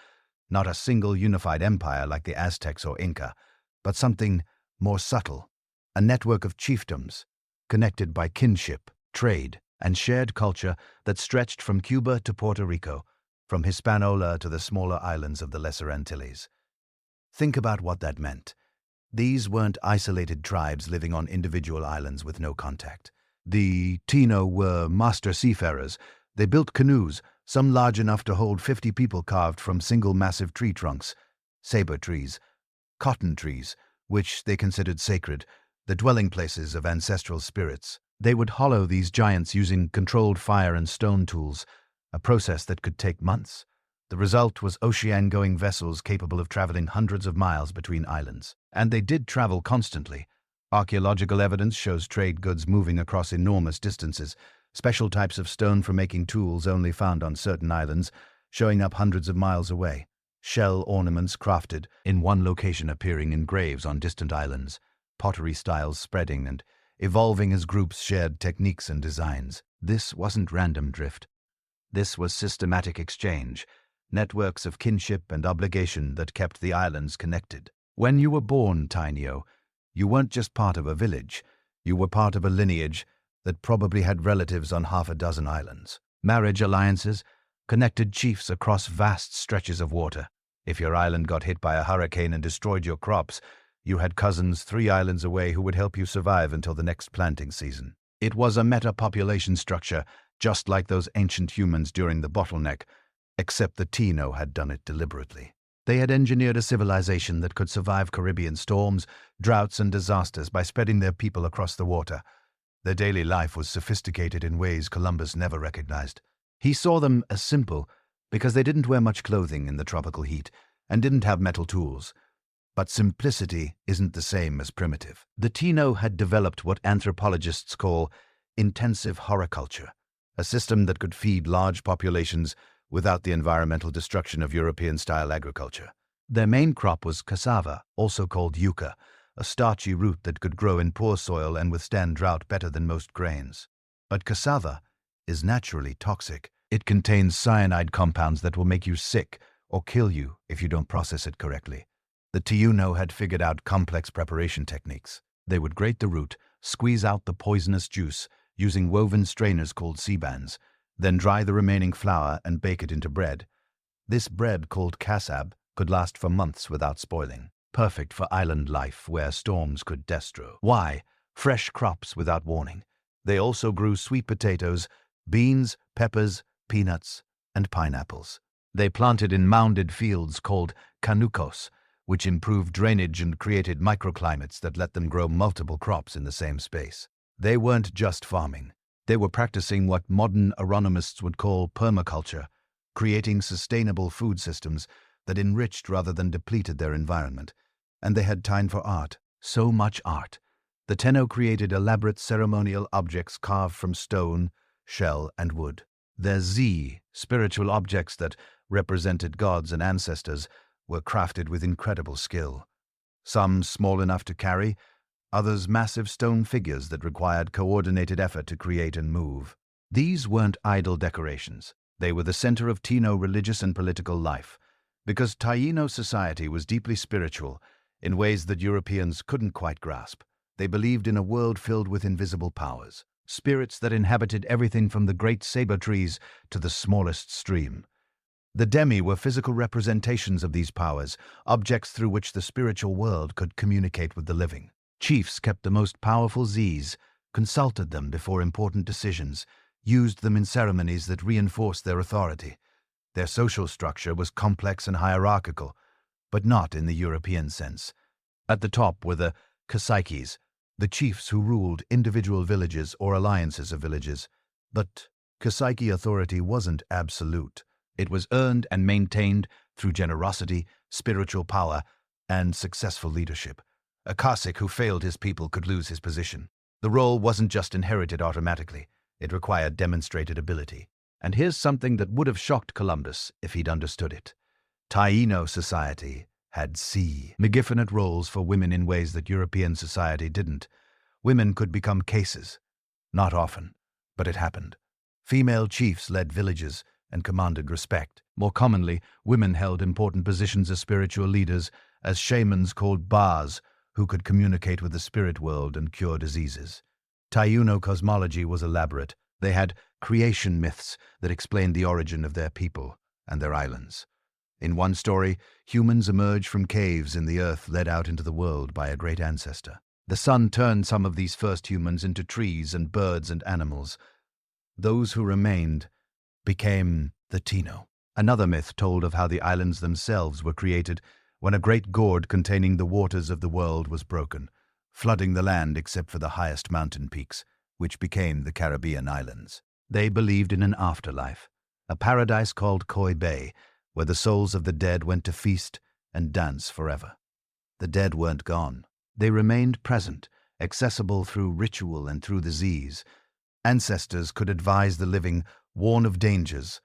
Not a single unified empire like the Aztecs or Inca, but something more subtle, a network of chiefdoms, connected by kinship, trade, and shared culture that stretched from Cuba to Puerto Rico, from Hispaniola to the smaller islands of the Lesser Antilles. Think about what that meant. These weren't isolated tribes living on individual islands with no contact. The Taino were master seafarers. They built canoes, some large enough to hold 50 people carved from single massive tree trunks, saber trees, cotton trees, which they considered sacred, the dwelling places of ancestral spirits. They would hollow these giants using controlled fire and stone tools, a process that could take months. The result was ocean-going vessels capable of traveling hundreds of miles between islands. And they did travel constantly. Archaeological evidence shows trade goods moving across enormous distances, special types of stone for making tools only found on certain islands, showing up hundreds of miles away. Shell ornaments crafted in one location appearing in graves on distant islands, pottery styles spreading and evolving as groups shared techniques and designs. This wasn't random drift. This was systematic exchange, networks of kinship and obligation that kept the islands connected. When you were born, Taino, you weren't just part of a village. You were part of a lineage that probably had relatives on 6 islands. Marriage alliances connected chiefs across vast stretches of water. If your island got hit by a hurricane and destroyed your crops, you had cousins 3 islands away who would help you survive until the next planting season. It was a meta-population structure, just like those ancient humans during the bottleneck, except the Taino had done it deliberately. They had engineered a civilization that could survive Caribbean storms, droughts, and disasters by spreading their people across the water. Their daily life was sophisticated in ways Columbus never recognized. He saw them as simple because they didn't wear much clothing in the tropical heat and didn't have metal tools. But simplicity isn't the same as primitive. The Taino had developed what anthropologists call intensive horticulture, a system that could feed large populations without the environmental destruction of European-style agriculture. Their main crop was cassava, also called yucca, a starchy root that could grow in poor soil and withstand drought better than most grains. But cassava is naturally toxic. It contains cyanide compounds that will make you sick or kill you if you don't process it correctly. The Taino had figured out complex preparation techniques. They would grate the root, squeeze out the poisonous juice using woven strainers called sebans, then dry the remaining flour and bake it into bread. This bread, called cassab, could last for months without spoiling. perfect for island life where storms could destroy. Why? Fresh crops without warning. They also grew sweet potatoes, beans, peppers, peanuts, and pineapples. They planted in mounded fields called canucos, which improved drainage and created microclimates that let them grow multiple crops in the same space. They weren't just farming. They were practicing what modern agronomists would call permaculture, creating sustainable food systems that enriched rather than depleted their environment. And they had time for art. So much art. The Tenno created elaborate ceremonial objects carved from stone, shell, and wood. Their Z, spiritual objects that represented gods and ancestors, were crafted with incredible skill. Some small enough to carry, others massive stone figures that required coordinated effort to create and move. These weren't idle decorations. They were the center of Taino religious and political life, because Taino society was deeply spiritual in ways that Europeans couldn't quite grasp. They believed in a world filled with invisible powers, spirits that inhabited everything from the great saber trees to the smallest stream. The demi were physical representations of these powers, objects through which the spiritual world could communicate with the living. Chiefs kept the most powerful Zs, consulted them before important decisions, used them in ceremonies that reinforced their authority. Their social structure was complex and hierarchical, but not in the European sense. At the top were the caciques, the chiefs who ruled individual villages or alliances of villages. But cacique authority wasn't absolute. It was earned and maintained through generosity, spiritual power, and successful leadership. A cacique who failed his people could lose his position. The role wasn't just inherited automatically. It required demonstrated ability. And here's something that would have shocked Columbus if he'd understood it. Taino society had magnificent roles for women in ways that European society didn't. Women could become cases. Not often, but it happened. Female chiefs led villages and commanded respect. More commonly, women held important positions as spiritual leaders, as shamans called bars, who could communicate with the spirit world and cure diseases. Taino cosmology was elaborate. They had creation myths that explained the origin of their people and their islands. In one story, humans emerged from caves in the earth led out into the world by a great ancestor. The sun turned some of these first humans into trees and birds and animals. Those who remained became the Taino. Another myth told of how the islands themselves were created when a great gourd containing the waters of the world was broken, flooding the land except for the highest mountain peaks, which became the Caribbean islands. They believed in an afterlife, a paradise called Koi Bay, where the souls of the dead went to feast and dance forever. The dead weren't gone. They remained present, accessible through ritual and through the Z's. Ancestors could advise the living, warn of dangers,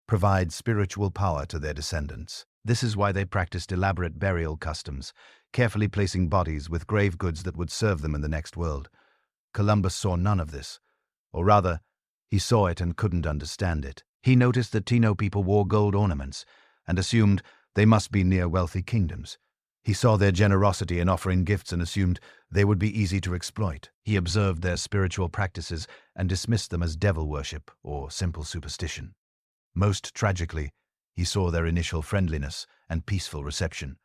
provide spiritual power to their descendants. This is why they practiced elaborate burial customs, carefully placing bodies with grave goods that would serve them in the next world. Columbus saw none of this, or rather, he saw it and couldn't understand it. He noticed that Taino people wore gold ornaments and assumed they must be near wealthy kingdoms. He saw their generosity in offering gifts and assumed they would be easy to exploit. He observed their spiritual practices and dismissed them as devil worship or simple superstition. Most tragically, he saw their initial friendliness and peaceful reception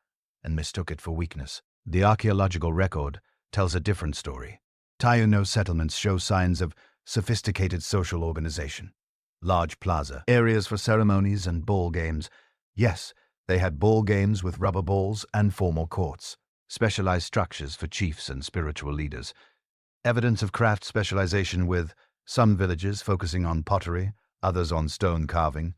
and mistook it for weakness. The archaeological record tells a different story. Taino settlements show signs of sophisticated social organization. Large plaza, areas for ceremonies and ball games. Yes, they had ball games with rubber balls and formal courts, specialized structures for chiefs and spiritual leaders. Evidence of craft specialization with some villages focusing on pottery, others on stone carving,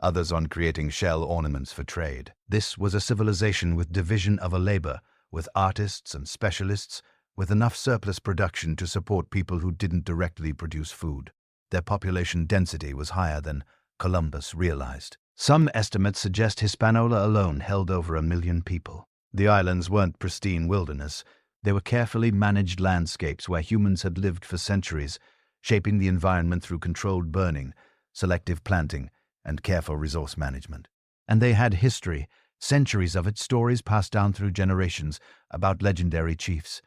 others on creating shell ornaments for trade. This was a civilization with division of a labor, with artists and specialists, with enough surplus production to support people who didn't directly produce food. Their population density was higher than Columbus realized. Some estimates suggest Hispaniola alone held over 1 million people. The islands weren't pristine wilderness. They were carefully managed landscapes where humans had lived for centuries, shaping the environment through controlled burning, selective planting, and careful resource management. And they had history, centuries of it, stories passed down through generations about legendary chiefs.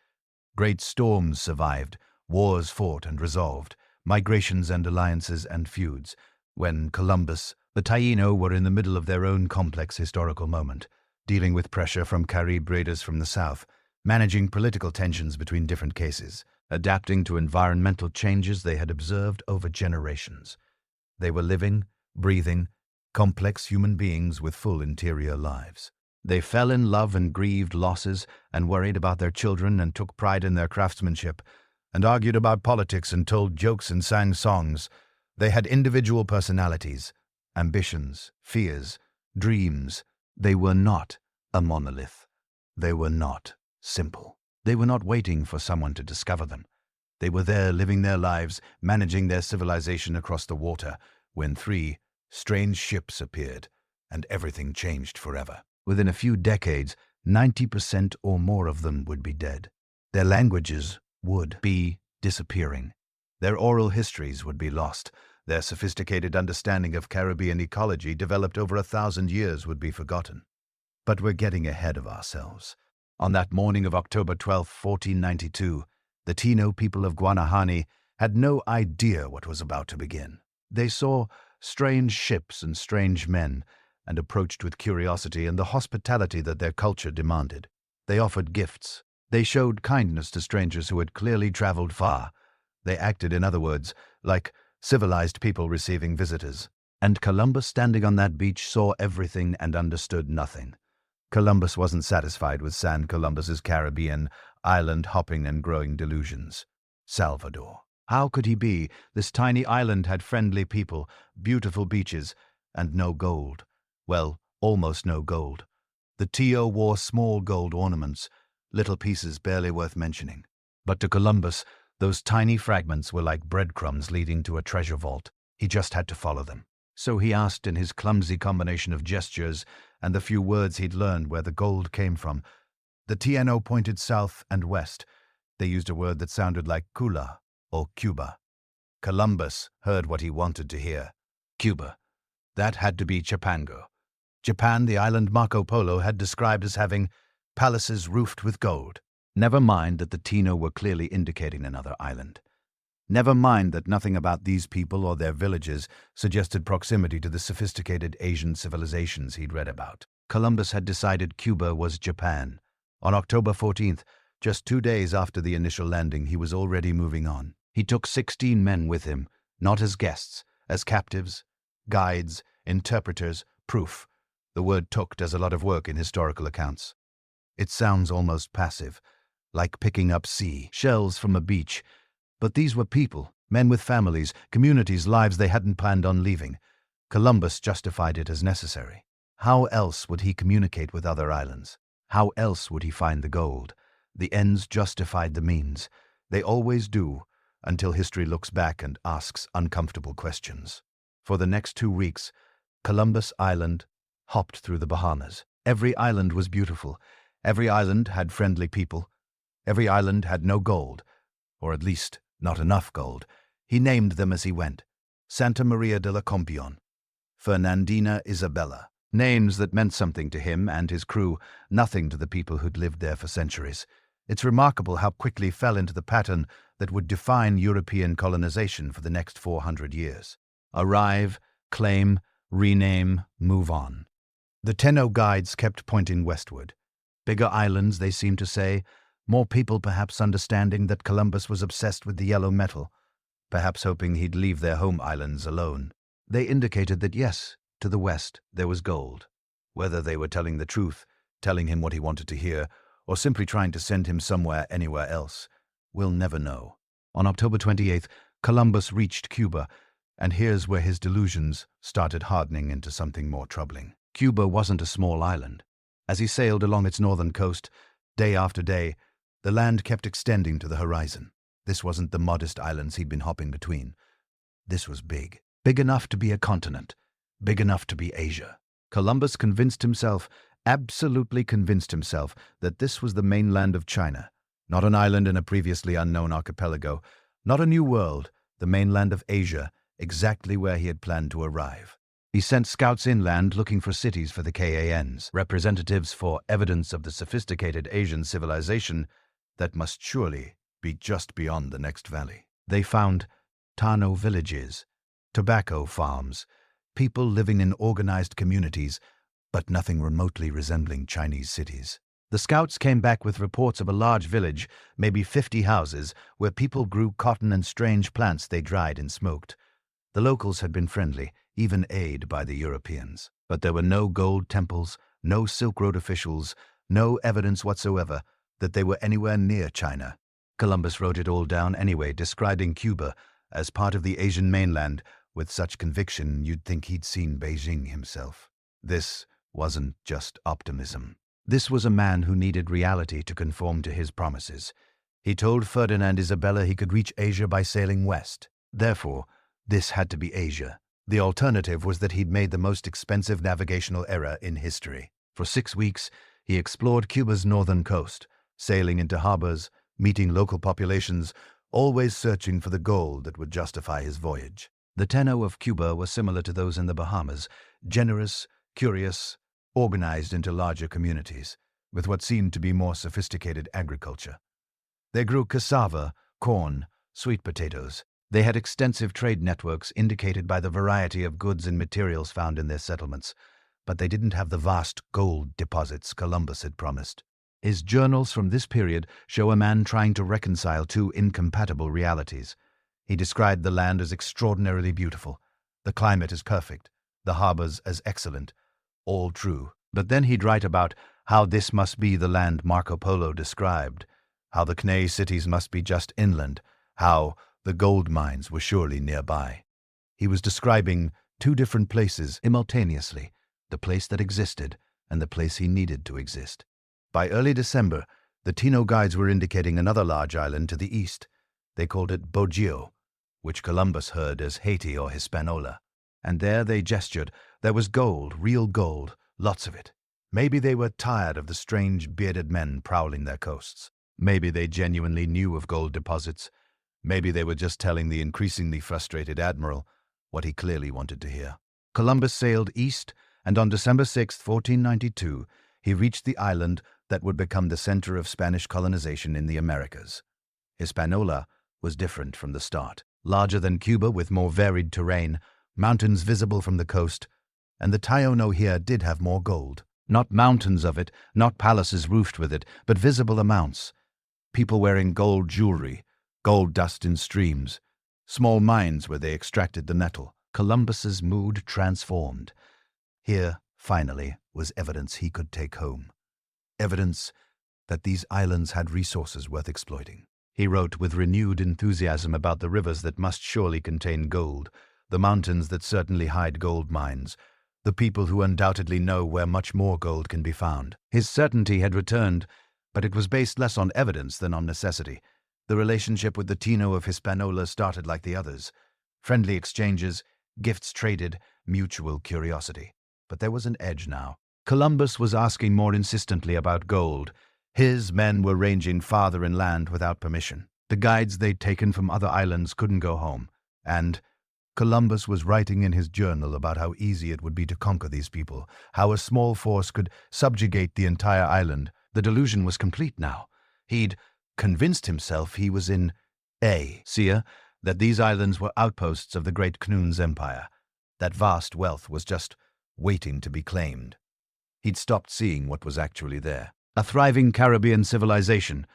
Great storms survived, wars fought and resolved, migrations and alliances and feuds. When Columbus, the Taino were in the middle of their own complex historical moment. dealing with pressure from Carib raiders from the south, managing political tensions between different cases, adapting to environmental changes they had observed over generations. They were living, breathing, complex human beings with full interior lives. They fell in love and grieved losses and worried about their children and took pride in their craftsmanship and argued about politics and told jokes and sang songs. They had individual personalities, ambitions, fears, dreams. They were not a monolith. They were not simple. They were not waiting for someone to discover them. They were there living their lives, managing their civilization across the water, when 3 strange ships appeared, and everything changed forever. Within a few decades, 90% or more of them would be dead. Their languages would be disappearing. Their oral histories would be lost. Their sophisticated understanding of Caribbean ecology, developed over 1,000 years, would be forgotten. But we're getting ahead of ourselves. On that morning of October 12, 1492, the Taino people of Guanahani had no idea what was about to begin. They saw strange ships and strange men, and approached with curiosity and the hospitality that their culture demanded. They offered gifts. They showed kindness to strangers who had clearly traveled far. They acted, in other words, like civilized people receiving visitors. And Columbus, standing on that beach, saw everything and understood nothing. Columbus wasn't satisfied with San Columbus's Caribbean, island-hopping and growing delusions. Salvador. How could he be? This tiny island had friendly people, beautiful beaches, and no gold. Well, almost no gold. The Tio wore small gold ornaments, little pieces barely worth mentioning. But to Columbus, those tiny fragments were like breadcrumbs leading to a treasure vault. He just had to follow them. So he asked, in his clumsy combination of gestures and the few words he'd learned, where the gold came from. The Taino pointed south and west. They used a word that sounded like Kula or Cuba. Columbus heard what he wanted to hear. Cuba. That had to be Chipango. Japan, the island Marco Polo had described as having palaces roofed with gold. Never mind that the Taino were clearly indicating another island. Never mind that nothing about these people or their villages suggested proximity to the sophisticated Asian civilizations he'd read about. Columbus had decided Cuba was Japan. On October 14th, just 2 days after the initial landing, he was already moving on. He took 16 men with him, not as guests, as captives, guides, interpreters, proof. The word "took" does a lot of work in historical accounts. It sounds almost passive, like picking up sea shells from a beach. But these were people, men with families, communities, lives they hadn't planned on leaving. Columbus justified it as necessary. How else would he communicate with other islands? How else would he find the gold? The ends justified the means. They always do, until history looks back and asks uncomfortable questions. For the next 2 weeks, Columbus Island hopped through the Bahamas. Every island was beautiful. Every island had friendly people. Every island had no gold, or at least not enough gold. He named them as he went. Santa Maria de la Compion, Fernandina Isabella. Names that meant something to him and his crew, nothing to the people who'd lived there for centuries. It's remarkable how quickly fell into the pattern that would define European colonization for the next 400 years. Arrive, claim, rename, move on. The Taino guides kept pointing westward. Bigger islands, they seemed to say. More people perhaps understanding that Columbus was obsessed with the yellow metal, perhaps hoping he'd leave their home islands alone. They indicated that yes, to the west there was gold. Whether they were telling the truth, telling him what he wanted to hear, or simply trying to send him somewhere anywhere else, we'll never know. On October 28th, Columbus reached Cuba, and here's where his delusions started hardening into something more troubling. Cuba wasn't a small island. As he sailed along its northern coast, day after day, the land kept extending to the horizon. This wasn't the modest islands he'd been hopping between. This was big. Big enough to be a continent. Big enough to be Asia. Columbus convinced himself, absolutely convinced himself, that this was the mainland of China. Not an island in a previously unknown archipelago. Not a new world. The mainland of Asia, exactly where he had planned to arrive. He sent scouts inland looking for cities for the KANs, representatives for evidence of the sophisticated Asian civilization that must surely be just beyond the next valley. They found Taino villages, tobacco farms, people living in organized communities, but nothing remotely resembling Chinese cities. The scouts came back with reports of a large village, maybe 50 houses, where people grew cotton and strange plants they dried and smoked. The locals had been friendly, even aided by the Europeans. But there were no gold temples, no Silk Road officials, no evidence whatsoever that they were anywhere near China. Columbus wrote it all down anyway, describing Cuba as part of the Asian mainland with such conviction you'd think he'd seen Beijing himself. This wasn't just optimism. This was a man who needed reality to conform to his promises. He told Ferdinand Isabella he could reach Asia by sailing west. Therefore, this had to be Asia. The alternative was that he'd made the most expensive navigational error in history. For 6 weeks, he explored Cuba's northern coast, sailing into harbors, meeting local populations, always searching for the gold that would justify his voyage. The tenor of Cuba was similar to those in the Bahamas, generous, curious, organized into larger communities, with what seemed to be more sophisticated agriculture. They grew cassava, corn, sweet potatoes. They had extensive trade networks indicated by the variety of goods and materials found in their settlements, but they didn't have the vast gold deposits Columbus had promised. His journals from this period show a man trying to reconcile two incompatible realities. He described the land as extraordinarily beautiful, the climate as perfect, the harbors as excellent. All true. But then he'd write about how this must be the land Marco Polo described, how the Knay cities must be just inland, how the gold mines were surely nearby. He was describing two different places simultaneously, the place that existed and the place he needed to exist. By early December, the Tino guides were indicating another large island to the east. They called it Bogio, which Columbus heard as Haiti or Hispaniola. And there they gestured. There was gold, real gold, lots of it. Maybe they were tired of the strange bearded men prowling their coasts. Maybe they genuinely knew of gold deposits. Maybe they were just telling the increasingly frustrated admiral what he clearly wanted to hear. Columbus sailed east, and on December 6, 1492, he reached the island that would become the center of Spanish colonization in the Americas. Hispaniola was different from the start. Larger than Cuba with more varied terrain, mountains visible from the coast, and the Tayono here did have more gold. Not mountains of it, not palaces roofed with it, but visible amounts. People wearing gold jewelry, gold dust in streams, small mines where they extracted the metal. Columbus's mood transformed. Here, finally, was evidence he could take home. Evidence that these islands had resources worth exploiting. He wrote with renewed enthusiasm about the rivers that must surely contain gold, the mountains that certainly hide gold mines, the people who undoubtedly know where much more gold can be found. His certainty had returned, but it was based less on evidence than on necessity. The relationship with the Tino of Hispaniola started like the others. Friendly exchanges, gifts traded, mutual curiosity. But there was an edge now. Columbus was asking more insistently about gold. His men were ranging farther inland without permission. The guides they'd taken from other islands couldn't go home, and Columbus was writing in his journal about how easy it would be to conquer these people, how a small force could subjugate the entire island. The delusion was complete now. He'd convinced himself he was in Asia, that these islands were outposts of the great Khnun's empire, that vast wealth was just waiting to be claimed. He'd stopped seeing what was actually there. A thriving Caribbean civilization,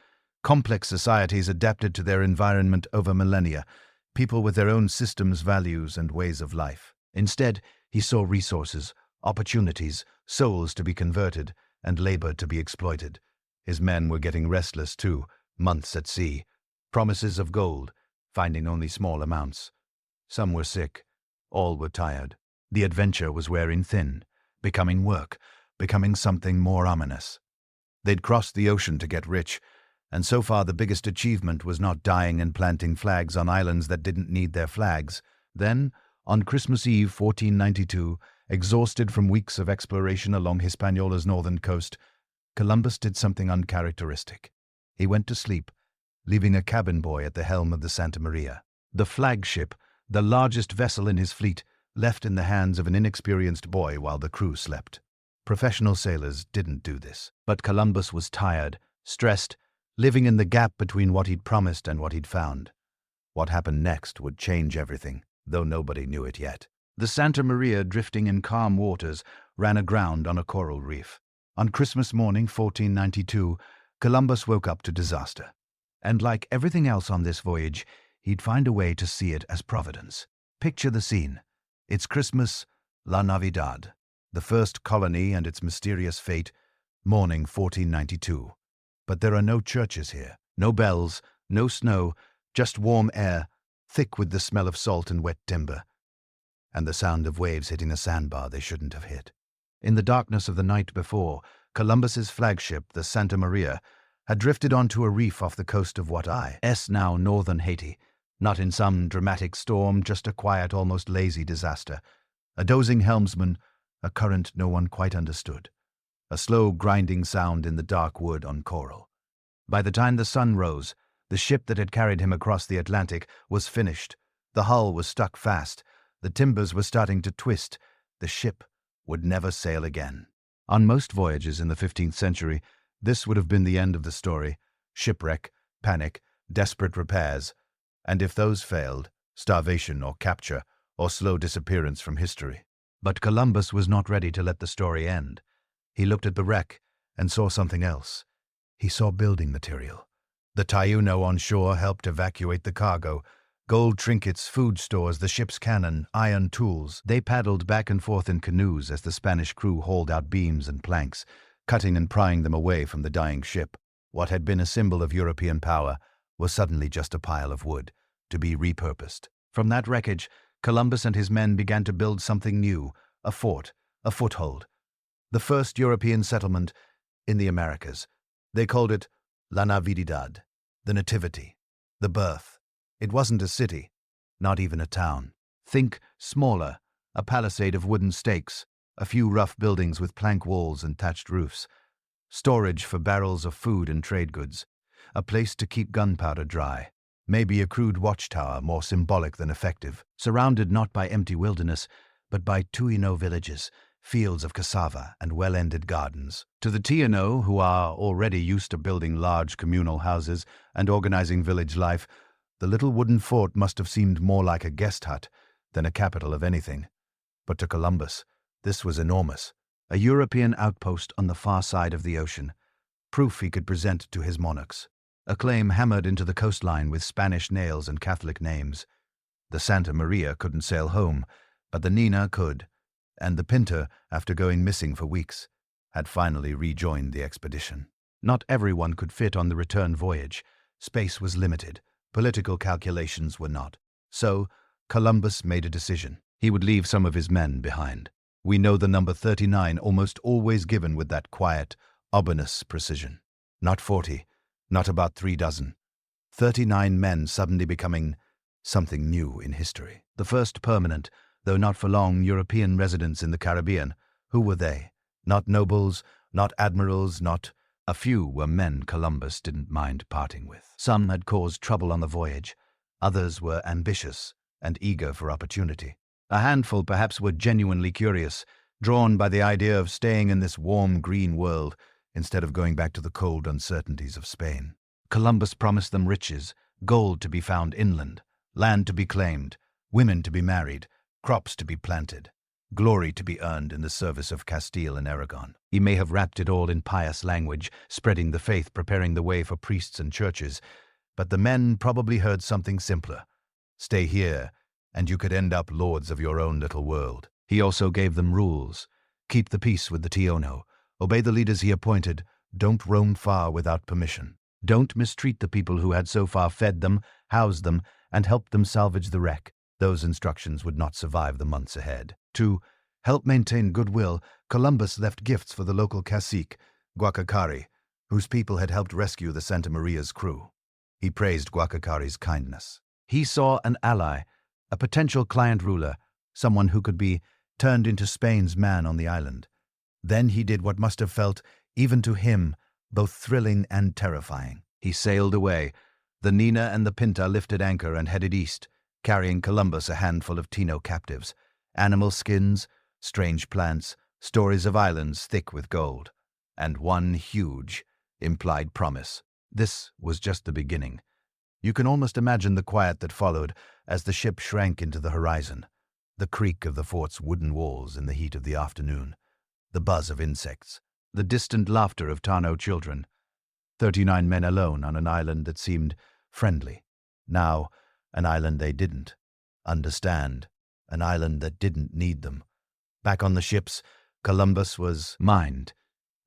complex societies adapted to their environment over millennia, people with their own systems, values, and ways of life. Instead, he saw resources, opportunities, souls to be converted, and labor to be exploited. His men were getting restless too, months at sea, promises of gold, finding only small amounts. Some were sick, all were tired. The adventure was wearing thin, becoming work, becoming something more ominous. They'd crossed the ocean to get rich, and so far the biggest achievement was not dying and planting flags on islands that didn't need their flags. Then, on Christmas Eve 1492, exhausted from weeks of exploration along Hispaniola's northern coast, Columbus did something uncharacteristic. He went to sleep, leaving a cabin boy at the helm of the Santa Maria. The flagship, the largest vessel in his fleet, left in the hands of an inexperienced boy while the crew slept. Professional sailors didn't do this. But Columbus was tired, stressed, living in the gap between what he'd promised and what he'd found. What happened next would change everything, though nobody knew it yet. The Santa Maria, drifting in calm waters, ran aground on a coral reef. On Christmas morning, 1492, Columbus woke up to disaster. And like everything else on this voyage, he'd find a way to see it as providence. Picture the scene. It's Christmas, La Navidad, the first colony and its mysterious fate, morning 1492. But there are no churches here, no bells, no snow, just warm air, thick with the smell of salt and wet timber, and the sound of waves hitting a sandbar they shouldn't have hit. In the darkness of the night before, Columbus's flagship, the Santa Maria, had drifted onto a reef off the coast of what is now northern Haiti, not in some dramatic storm, just a quiet, almost lazy disaster. A dozing helmsman, a current no one quite understood. A slow grinding sound in the dark wood on coral. By the time the sun rose, the ship that had carried him across the Atlantic was finished. The hull was stuck fast. The timbers were starting to twist. The ship would never sail again. On most voyages in the 15th century, this would have been the end of the story. Shipwreck, panic, desperate repairs, and if those failed, starvation or capture or slow disappearance from history. But Columbus was not ready to let the story end. He looked at the wreck and saw something else. He saw building material. The Taino on shore helped evacuate the cargo. Gold trinkets, food stores, the ship's cannon, iron tools. They paddled back and forth in canoes as the Spanish crew hauled out beams and planks, cutting and prying them away from the dying ship. What had been a symbol of European power was suddenly just a pile of wood, to be repurposed. From that wreckage, Columbus and his men began to build something new, a fort, a foothold. The first European settlement in the Americas. They called it La Navidad, the Nativity, the birth. It wasn't a city, not even a town. Think smaller, a palisade of wooden stakes, a few rough buildings with plank walls and thatched roofs, storage for barrels of food and trade goods, a place to keep gunpowder dry, maybe a crude watchtower more symbolic than effective, surrounded not by empty wilderness, but by Taino villages, fields of cassava and well-ended gardens. To the Taino, who are already used to building large communal houses and organizing village life, the little wooden fort must have seemed more like a guest hut than a capital of anything. But to Columbus, this was enormous, a European outpost on the far side of the ocean, proof he could present to his monarchs, a claim hammered into the coastline with Spanish nails and Catholic names. The Santa Maria couldn't sail home, but the Nina could, and the Pinta, after going missing for weeks, had finally rejoined the expedition. Not everyone could fit on the return voyage. Space was limited. Political calculations were not. So, Columbus made a decision. He would leave some of his men behind. We know the number 39 almost always given with that quiet, ominous precision. Not 40, not about 36. 39 men suddenly becoming something new in history. The first permanent, though not for long, European residents in the Caribbean. Who were they? Not nobles, not admirals, not... A few were men Columbus didn't mind parting with. Some had caused trouble on the voyage. Others were ambitious and eager for opportunity. A handful perhaps were genuinely curious, drawn by the idea of staying in this warm green world instead of going back to the cold uncertainties of Spain. Columbus promised them riches, gold to be found inland, land to be claimed, women to be married, crops to be planted, glory to be earned in the service of Castile and Aragon. He may have wrapped it all in pious language, spreading the faith, preparing the way for priests and churches, but the men probably heard something simpler. Stay here, and you could end up lords of your own little world. He also gave them rules. Keep the peace with the Taino. Obey the leaders he appointed. Don't roam far without permission. Don't mistreat the people who had so far fed them, housed them, and helped them salvage the wreck. Those instructions would not survive the months ahead. To help maintain goodwill, Columbus left gifts for the local cacique, Guacacari, whose people had helped rescue the Santa Maria's crew. He praised Guacacari's kindness. He saw an ally, a potential client ruler, someone who could be turned into Spain's man on the island. Then he did what must have felt, even to him, both thrilling and terrifying. He sailed away. The Nina and the Pinta lifted anchor and headed east, carrying Columbus a handful of Taino captives, animal skins, strange plants, stories of islands thick with gold, and one huge, implied promise. This was just the beginning. You can almost imagine the quiet that followed as the ship shrank into the horizon. The creak of the fort's wooden walls in the heat of the afternoon, the buzz of insects, the distant laughter of Tano children. 39 men alone on an island that seemed friendly. Now, an island they didn't understand, an island that didn't need them. Back on the ships, Columbus was mined.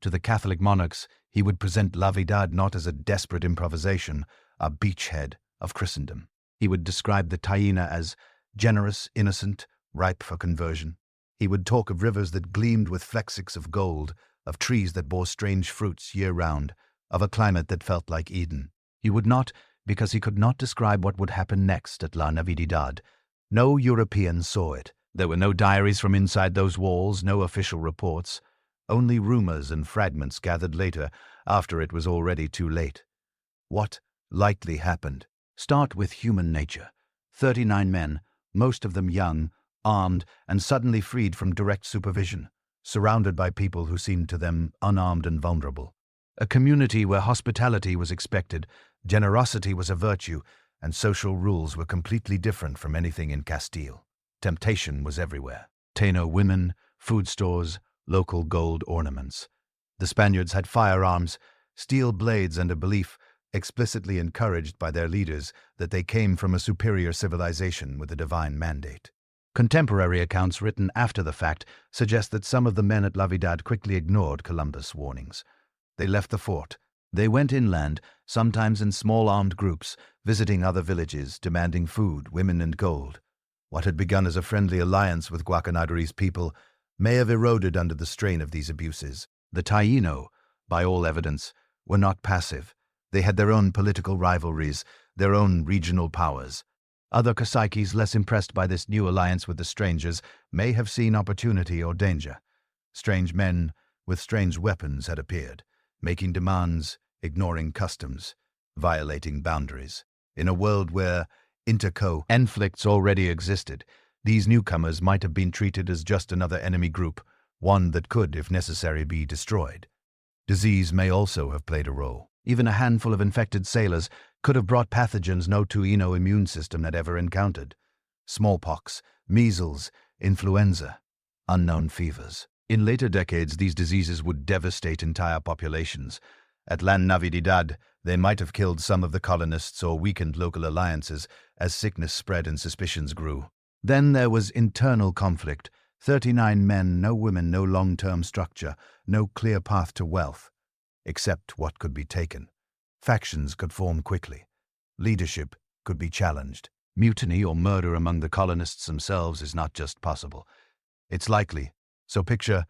To the Catholic monarchs, he would present La Navidad not as a desperate improvisation, a beachhead of Christendom. He would describe the Taína as generous, innocent, ripe for conversion. He would talk of rivers that gleamed with flecks of gold, of trees that bore strange fruits year-round, of a climate that felt like Eden. He would not, because he could not describe what would happen next at La Navidad. No European saw it. There were no diaries from inside those walls, no official reports, only rumors and fragments gathered later, after it was already too late. What likely happened? Start with human nature. 39 men, most of them young, armed, and suddenly freed from direct supervision, surrounded by people who seemed to them unarmed and vulnerable. A community where hospitality was expected, generosity was a virtue, and social rules were completely different from anything in Castile. Temptation was everywhere. Taino women, food stores, local gold ornaments. The Spaniards had firearms, steel blades, and a belief, explicitly encouraged by their leaders, that they came from a superior civilization with a divine mandate. Contemporary accounts written after the fact suggest that some of the men at La Navidad quickly ignored Columbus' warnings. They left the fort. They went inland, sometimes in small armed groups, visiting other villages, demanding food, women, and gold. What had begun as a friendly alliance with Guacanagari's people may have eroded under the strain of these abuses. The Taíno, by all evidence, were not passive. They had their own political rivalries, their own regional powers. Other caciques, less impressed by this new alliance with the strangers, may have seen opportunity or danger. Strange men with strange weapons had appeared, making demands, ignoring customs, violating boundaries. In a world where conflicts already existed, these newcomers might have been treated as just another enemy group, one that could, if necessary, be destroyed. Disease may also have played a role. Even a handful of infected sailors could have brought pathogens no Taíno immune system had ever encountered. Smallpox, measles, influenza, unknown fevers. In later decades, these diseases would devastate entire populations. At La Navidad, they might have killed some of the colonists or weakened local alliances as sickness spread and suspicions grew. Then there was internal conflict. 39 men, no women, no long-term structure, no clear path to wealth, except what could be taken. Factions could form quickly. Leadership could be challenged. Mutiny or murder among the colonists themselves is not just possible. It's likely. So picture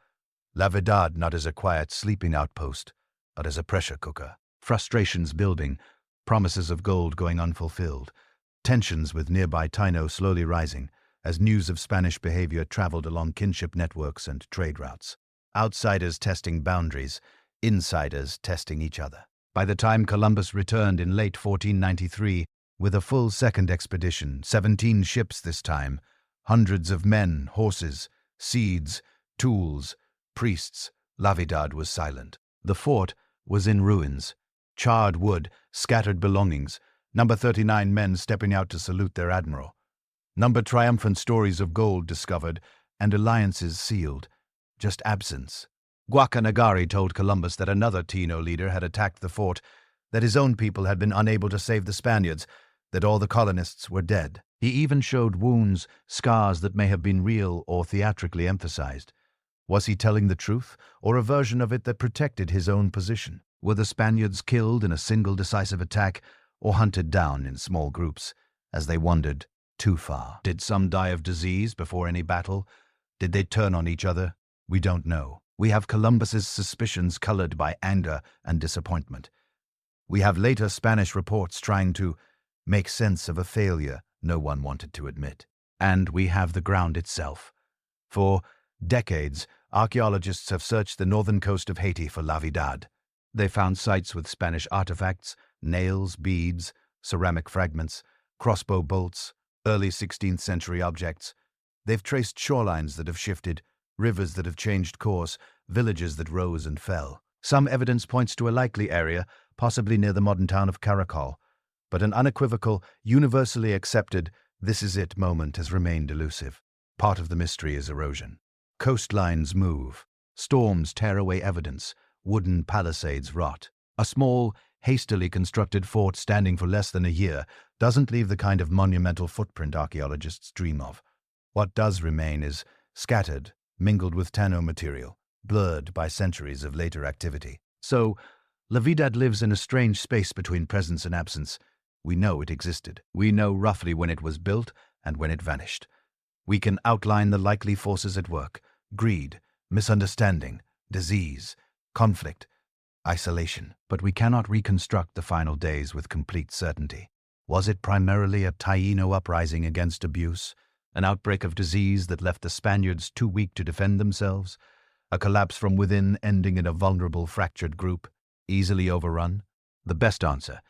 La Navidad not as a quiet sleeping outpost, but as a pressure cooker. Frustrations building, promises of gold going unfulfilled, tensions with nearby Taino slowly rising as news of Spanish behavior traveled along kinship networks and trade routes. Outsiders testing boundaries, insiders testing each other. By the time Columbus returned in late 1493 with a full second expedition, 17 ships this time, hundreds of men, horses, seeds, tools, priests, La Navidad was silent. The fort was in ruins. Charred wood, scattered belongings, number 39 men stepping out to salute their admiral. Number triumphant stories of gold discovered and alliances sealed. Just absence. Guacanagari told Columbus that another Taino leader had attacked the fort, that his own people had been unable to save the Spaniards, that all the colonists were dead. He even showed wounds, scars that may have been real or theatrically emphasized. Was he telling the truth, or a version of it that protected his own position? Were the Spaniards killed in a single decisive attack, or hunted down in small groups as they wandered too far? Did some die of disease before any battle? Did they turn on each other? We don't know. We have Columbus's suspicions colored by anger and disappointment. We have later Spanish reports trying to make sense of a failure no one wanted to admit. And we have the ground itself. For decades, archaeologists have searched the northern coast of Haiti for La Navidad. They found sites with Spanish artifacts, nails, beads, ceramic fragments, crossbow bolts, early 16th century objects. They've traced shorelines that have shifted, rivers that have changed course, villages that rose and fell. Some evidence points to a likely area, possibly near the modern town of Caracol, but an unequivocal, universally accepted "this is it" moment has remained elusive. Part of the mystery is erosion. Coastlines move. Storms tear away evidence. Wooden palisades rot. A small, hastily constructed fort standing for less than a year doesn't leave the kind of monumental footprint archaeologists dream of. What does remain is scattered, mingled with Tano material, blurred by centuries of later activity. So, La Vidad lives in a strange space between presence and absence. We know it existed. We know roughly when it was built and when it vanished. We can outline the likely forces at work: greed, misunderstanding, disease, conflict, isolation. But we cannot reconstruct the final days with complete certainty. Was it primarily a Taino uprising against abuse? An outbreak of disease that left the Spaniards too weak to defend themselves? A collapse from within ending in a vulnerable, fractured group, easily overrun? The best answer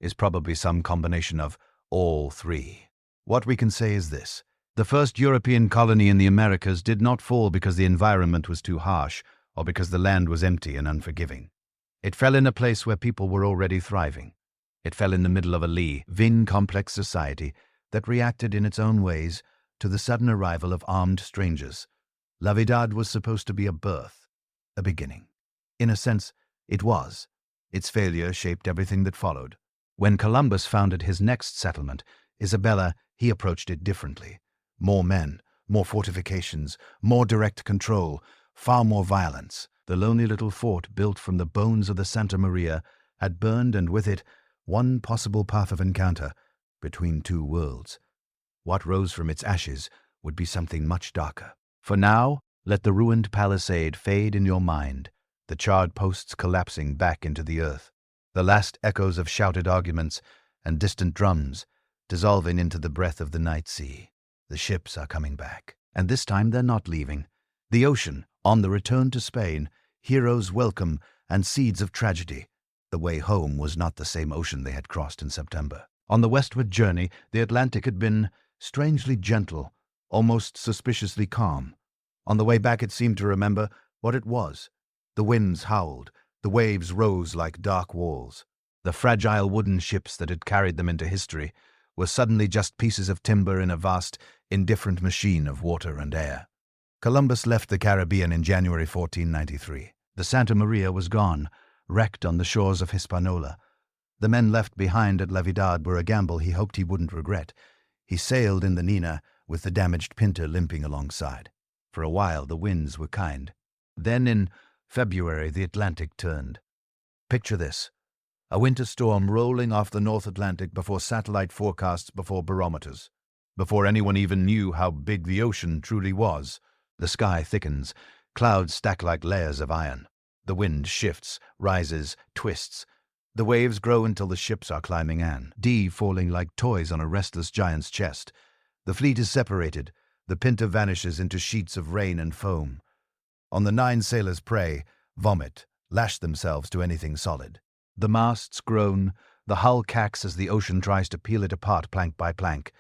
is probably some combination of all three. What we can say is this: the first European colony in the Americas did not fall because the environment was too harsh or because the land was empty and unforgiving. It fell in a place where people were already thriving. It fell in the middle of a living, complex society that reacted in its own ways to the sudden arrival of armed strangers. La Vidad was supposed to be a birth, a beginning. In a sense, it was. Its failure shaped everything that followed. When Columbus founded his next settlement, Isabella, he approached it differently. More men, more fortifications, more direct control, far more violence. The lonely little fort built from the bones of the Santa Maria had burned, and with it, one possible path of encounter between two worlds. What rose from its ashes would be something much darker. For now, let the ruined palisade fade in your mind, the charred posts collapsing back into the earth, the last echoes of shouted arguments and distant drums dissolving into the breath of the night sea. The ships are coming back, and this time they're not leaving. The ocean, on the return to Spain, heroes' welcome and seeds of tragedy. The way home was not the same ocean they had crossed in September. On the westward journey, the Atlantic had been strangely gentle, almost suspiciously calm. On the way back it seemed to remember what it was. The winds howled, the waves rose like dark walls. The fragile wooden ships that had carried them into history were suddenly just pieces of timber in a vast, indifferent machine of water and air. Columbus left the Caribbean in January 1493. The Santa Maria was gone, wrecked on the shores of Hispaniola. The men left behind at La Vidad were a gamble he hoped he wouldn't regret. He sailed in the Nina with the damaged Pinta limping alongside. For a while the winds were kind. Then in February the Atlantic turned. Picture this: a winter storm rolling off the North Atlantic before satellite forecasts, before barometers, before anyone even knew how big the ocean truly was. The sky thickens, clouds stack like layers of iron. The wind shifts, rises, twists. The waves grow until the ships are climbing an, falling like toys on a restless giant's chest. The fleet is separated. The Pinta vanishes into sheets of rain and foam. On the 9 sailors prey, vomit, lash themselves to anything solid. The masts groan, the hull cacks as the ocean tries to peel it apart plank by plank.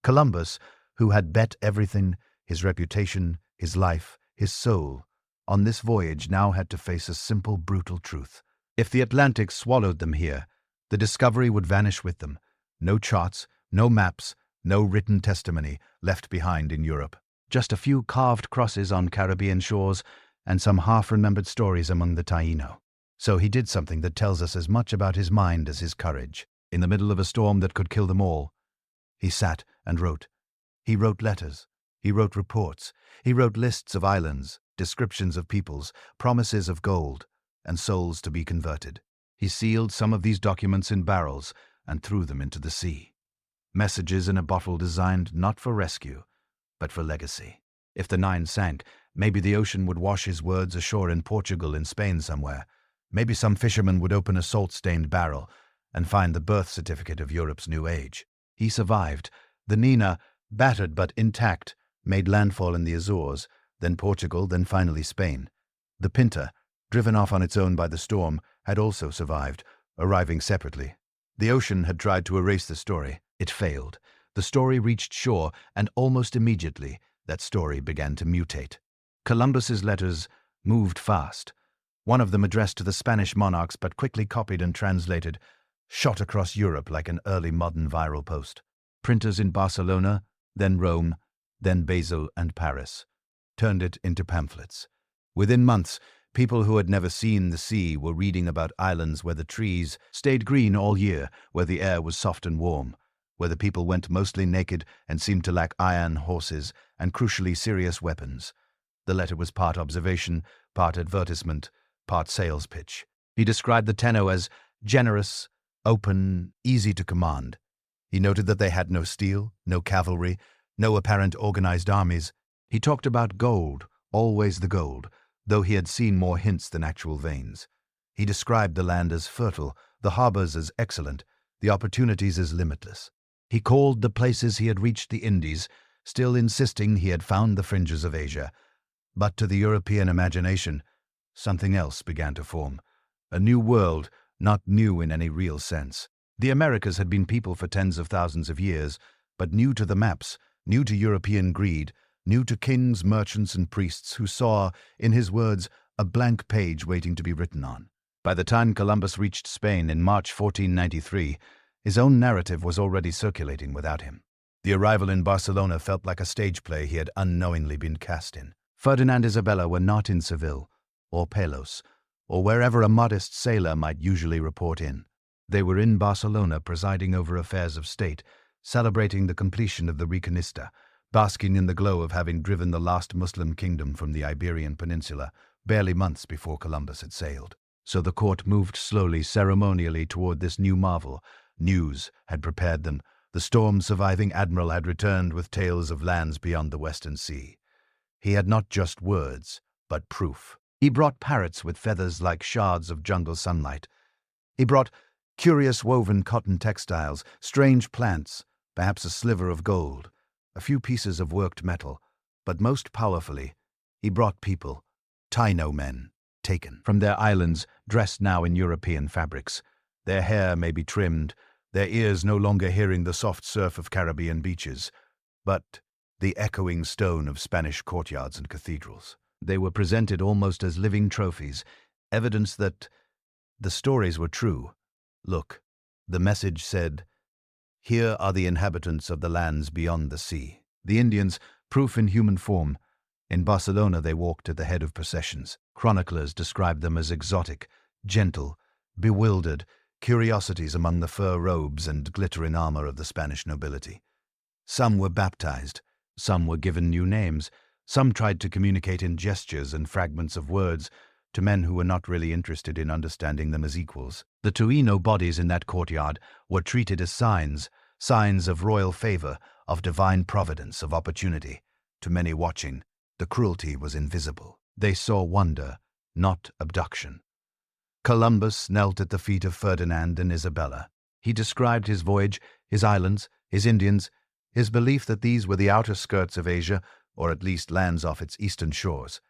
Columbus, who had bet everything, his reputation, his life, his soul, on this voyage, now had to face a simple, brutal truth. If the Atlantic swallowed them here, the discovery would vanish with them. No charts, no maps, no written testimony left behind in Europe. Just a few carved crosses on Caribbean shores and some half-remembered stories among the Taino. So he did something that tells us as much about his mind as his courage. In the middle of a storm that could kill them all, he sat and wrote. He wrote letters. He wrote reports. He wrote lists of islands, descriptions of peoples, promises of gold, and souls to be converted. He sealed some of these documents in barrels and threw them into the sea. Messages in a bottle designed not for rescue, but for legacy. If the 9 sank, maybe the ocean would wash his words ashore in Portugal, in Spain somewhere. Maybe some fisherman would open a salt-stained barrel and find the birth certificate of Europe's new age. He survived. The Nina, battered but intact, made landfall in the Azores, then Portugal, then finally Spain. The Pinta, driven off on its own by the storm, had also survived, arriving separately. The ocean had tried to erase the story. It failed. The story reached shore, and almost immediately, that story began to mutate. Columbus's letters moved fast. One of them addressed to the Spanish monarchs, but quickly copied and translated, shot across Europe like an early modern viral post. Printers in Barcelona, then Rome, then Basel and Paris, turned it into pamphlets. Within months, people who had never seen the sea were reading about islands where the trees stayed green all year, where the air was soft and warm, where the people went mostly naked and seemed to lack iron horses and, crucially, serious weapons. The letter was part observation, part advertisement, part sales pitch. He described the tenor as generous, open, easy to command. He noted that they had no steel, no cavalry, no apparent organized armies. He talked about gold, always the gold, though he had seen more hints than actual veins. He described the land as fertile, the harbors as excellent, the opportunities as limitless. He called the places he had reached the Indies, still insisting he had found the fringes of Asia. But to the European imagination, something else began to form. A new world, not new in any real sense. The Americas had been people for tens of thousands of years, but new to the maps, new to European greed, new to kings, merchants, and priests who saw, in his words, a blank page waiting to be written on. By the time Columbus reached Spain in March 1493, his own narrative was already circulating without him. The arrival in Barcelona felt like a stage play he had unknowingly been cast in. Ferdinand and Isabella were not in Seville, or Palos, or wherever a modest sailor might usually report in. They were in Barcelona presiding over affairs of state, celebrating the completion of the Reconquista, basking in the glow of having driven the last Muslim kingdom from the Iberian Peninsula, barely months before Columbus had sailed. So the court moved slowly, ceremonially toward this new marvel. News had prepared them. The storm-surviving admiral had returned with tales of lands beyond the Western Sea. He had not just words, but proof. He brought parrots with feathers like shards of jungle sunlight. He brought curious woven cotton textiles, strange plants, perhaps a sliver of gold, a few pieces of worked metal, but most powerfully, he brought people, Taino men, taken from their islands, dressed now in European fabrics. Their hair may be trimmed, their ears no longer hearing the soft surf of Caribbean beaches, but the echoing stone of Spanish courtyards and cathedrals. They were presented almost as living trophies, evidence that the stories were true. Look, the message said, "Here are the inhabitants of the lands beyond the sea." The Indians, proof in human form. In Barcelona they walked at the head of processions. Chroniclers described them as exotic, gentle, bewildered, curiosities among the fur robes and glittering armor of the Spanish nobility. Some were baptized, some were given new names, some tried to communicate in gestures and fragments of words to men who were not really interested in understanding them as equals. The Taino bodies in that courtyard were treated as signs of royal favor, of divine providence, of opportunity. To many watching, the cruelty was invisible. They saw wonder, not abduction. Columbus knelt at the feet of Ferdinand and Isabella. He described his voyage, his islands, his Indians, his belief that these were the outer skirts of Asia, or at least lands off its eastern shores.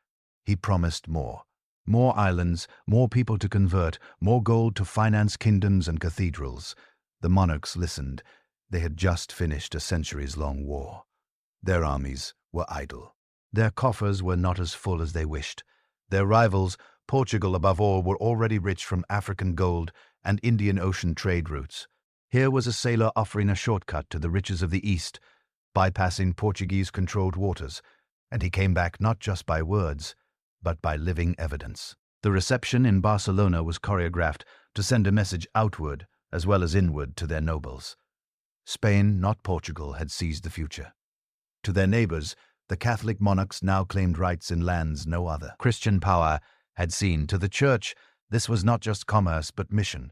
He promised more. More islands, more people to convert, more gold to finance kingdoms and cathedrals. The monarchs listened. They had just finished a centuries-long war. Their armies were idle. Their coffers were not as full as they wished. Their rivals, Portugal above all, were already rich from African gold and Indian Ocean trade routes. Here was a sailor offering a shortcut to the riches of the East, bypassing Portuguese-controlled waters, and he came back not just by words, but by living evidence. The reception in Barcelona was choreographed to send a message outward as well as inward to their nobles. Spain, not Portugal, had seized the future. To their neighbors, the Catholic monarchs now claimed rights in lands no other. Christian power had seen. To the Church, this was not just commerce but mission.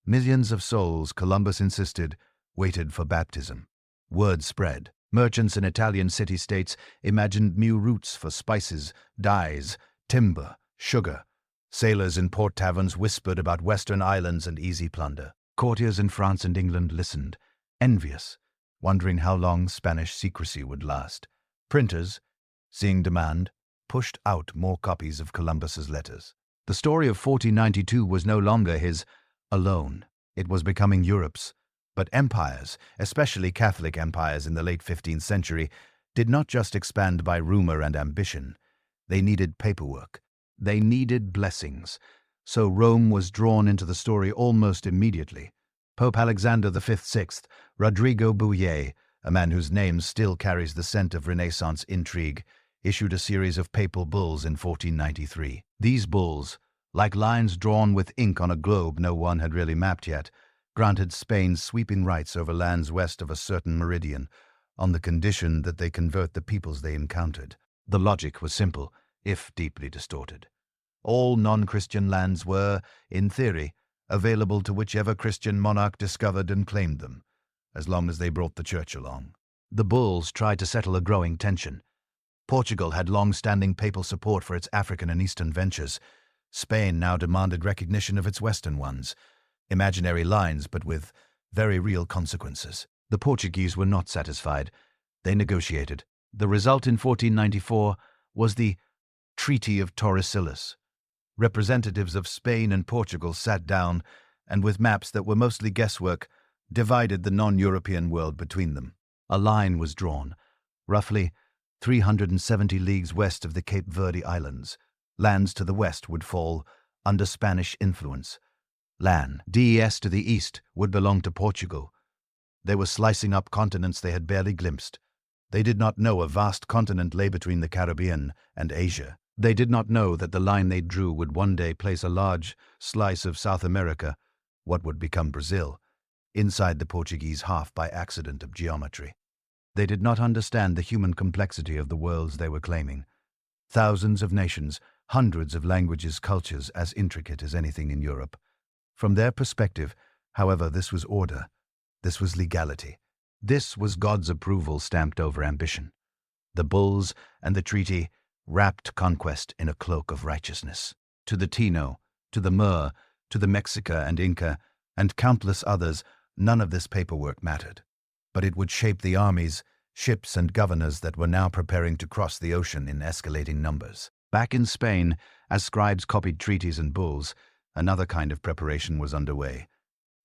Millions of souls, Columbus insisted, waited for baptism. Word spread. Merchants in Italian city-states imagined new routes for spices, dyes, timber, sugar. Sailors in port taverns whispered about western islands and easy plunder. Courtiers in France and England listened, envious, wondering how long Spanish secrecy would last. Printers, seeing demand, pushed out more copies of Columbus's letters. The story of 1492 was no longer his alone. It was becoming Europe's. But empires, especially Catholic empires in the late 15th century, did not just expand by rumor and ambition. They needed paperwork. They needed blessings. So Rome was drawn into the story almost immediately. Pope Alexander V/6, Rodrigo Bouillet, a man whose name still carries the scent of Renaissance intrigue, issued a series of papal bulls in 1493. These bulls, like lines drawn with ink on a globe no one had really mapped yet, granted Spain sweeping rights over lands west of a certain meridian, on the condition that they convert the peoples they encountered. The logic was simple, if deeply distorted. All non-Christian lands were, in theory, available to whichever Christian monarch discovered and claimed them, as long as they brought the church along. The bulls tried to settle a growing tension. Portugal had long-standing papal support for its African and Eastern ventures. Spain now demanded recognition of its Western ones. Imaginary lines, but with very real consequences. The Portuguese were not satisfied. They negotiated. The result in 1494 was the Treaty of Tordesillas. Representatives of Spain and Portugal sat down and, with maps that were mostly guesswork, divided the non-European world between them. A line was drawn, roughly 370 leagues west of the Cape Verde Islands. Lands to the west would fall under Spanish influence. Land, DES to the east, would belong to Portugal. They were slicing up continents they had barely glimpsed. They did not know a vast continent lay between the Caribbean and Asia. They did not know that the line they drew would one day place a large slice of South America, what would become Brazil, inside the Portuguese half by accident of geometry. They did not understand the human complexity of the worlds they were claiming. Thousands of nations, hundreds of languages, cultures as intricate as anything in Europe. From their perspective, however, this was order. This was legality. This was God's approval stamped over ambition. The bulls and the treaty wrapped conquest in a cloak of righteousness. To the Tino, to the Mur, to the Mexica and Inca, and countless others, none of this paperwork mattered. But it would shape the armies, ships and governors that were now preparing to cross the ocean in escalating numbers. Back in Spain, as scribes copied treaties and bulls, another kind of preparation was underway.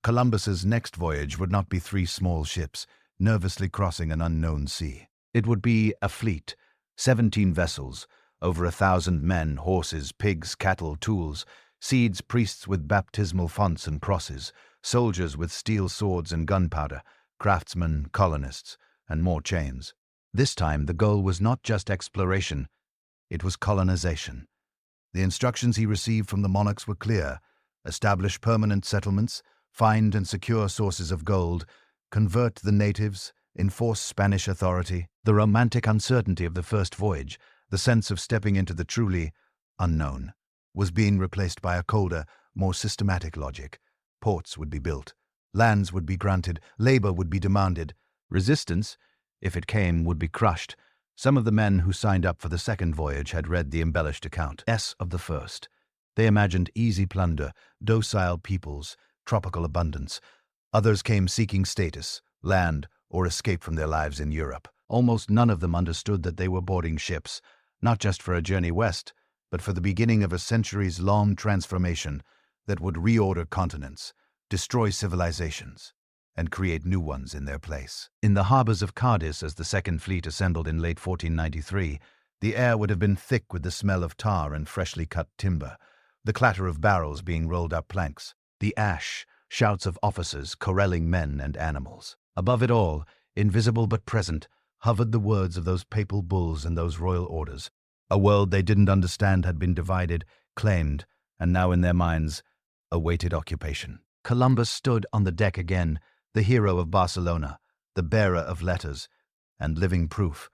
Columbus's next voyage would not be 3 small ships, nervously crossing an unknown sea. It would be a fleet, 17 vessels, over 1,000 men, horses, pigs, cattle, tools, seeds, priests with baptismal fonts and crosses, soldiers with steel swords and gunpowder, craftsmen, colonists, and more chains. This time the goal was not just exploration, it was colonization. The instructions he received from the monarchs were clear: establish permanent settlements, find and secure sources of gold, convert the natives, enforce Spanish authority. The romantic uncertainty of the first voyage, the sense of stepping into the truly unknown, was being replaced by a colder, more systematic logic. Ports would be built, lands would be granted, labor would be demanded. Resistance, if it came, would be crushed. Some of the men who signed up for the second voyage had read the embellished account of the first. They imagined easy plunder, docile peoples, tropical abundance. Others came seeking status, land, or escape from their lives in Europe. Almost none of them understood that they were boarding ships, not just for a journey west, but for the beginning of a centuries-long transformation that would reorder continents, destroy civilizations, and create new ones in their place. In the harbors of Cadiz, as the Second Fleet assembled in late 1493, the air would have been thick with the smell of tar and freshly cut timber, the clatter of barrels being rolled up planks, the ash, shouts of officers corralling men and animals. Above it all, invisible but present, hovered the words of those papal bulls and those royal orders. A world they didn't understand had been divided, claimed, and now in their minds awaited occupation. Columbus stood on the deck again, the hero of Barcelona, the bearer of letters, and living proof.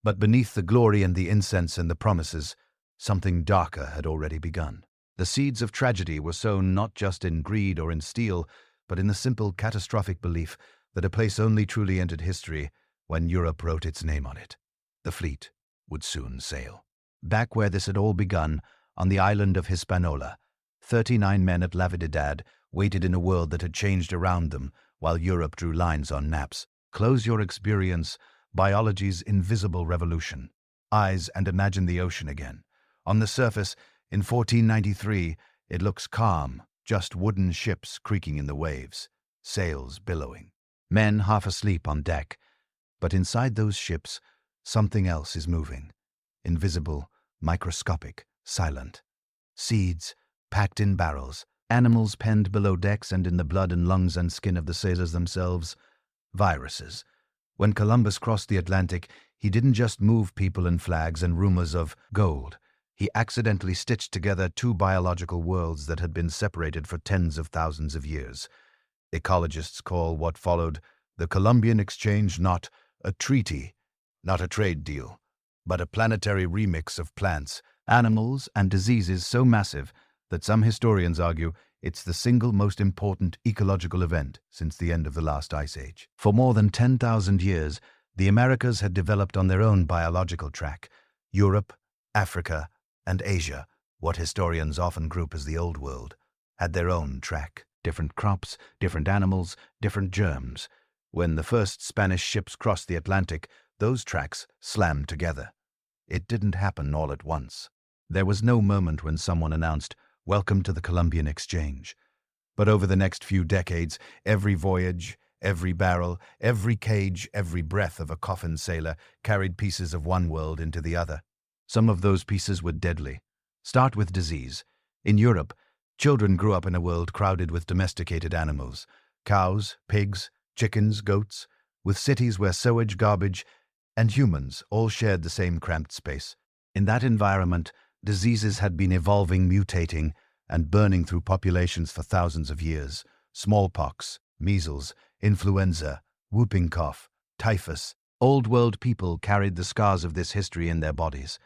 But beneath the glory and the incense and the promises, something darker had already begun. The seeds of tragedy were sown not just in greed or in steel, but in the simple catastrophic belief that a place only truly entered history when Europe wrote its name on it. The fleet would soon sail. Back where this had all begun, on the island of Hispaniola, 39 men at La Navidad waited in a world that had changed around them while Europe drew lines on maps. Close your experience, biology's invisible revolution. Eyes and imagine the ocean again. On the surface, in 1493, it looks calm, just wooden ships creaking in the waves, sails billowing, men half asleep on deck. But inside those ships, something else is moving. Invisible, microscopic, silent. Seeds, packed in barrels, animals penned below decks and in the blood and lungs and skin of the sailors themselves. Viruses, When Columbus crossed the Atlantic, he didn't just move people and flags and rumors of gold. He accidentally stitched together two biological worlds that had been separated for tens of thousands of years. Ecologists call what followed the Columbian Exchange not a treaty, not a trade deal, but a planetary remix of plants, animals, and diseases so massive that some historians argue it's the single most important ecological event since the end of the last ice age. For more than 10,000 years, the Americas had developed on their own biological track. Europe, Africa, and Asia, what historians often group as the Old World, had their own track. Different crops, different animals, different germs. When the first Spanish ships crossed the Atlantic, those tracks slammed together. It didn't happen all at once. There was no moment when someone announced, "Welcome to the Columbian Exchange." But over the next few decades, every voyage, every barrel, every cage, every breath of a coffin sailor carried pieces of one world into the other. Some of those pieces were deadly. Start with disease. In Europe, children grew up in a world crowded with domesticated animals, cows, pigs, chickens, goats, with cities where sewage, garbage, and humans all shared the same cramped space. In that environment, diseases had been evolving, mutating, and burning through populations for thousands of years. Smallpox, measles, influenza, whooping cough, typhus. Old world people carried the scars of this history in their bodies.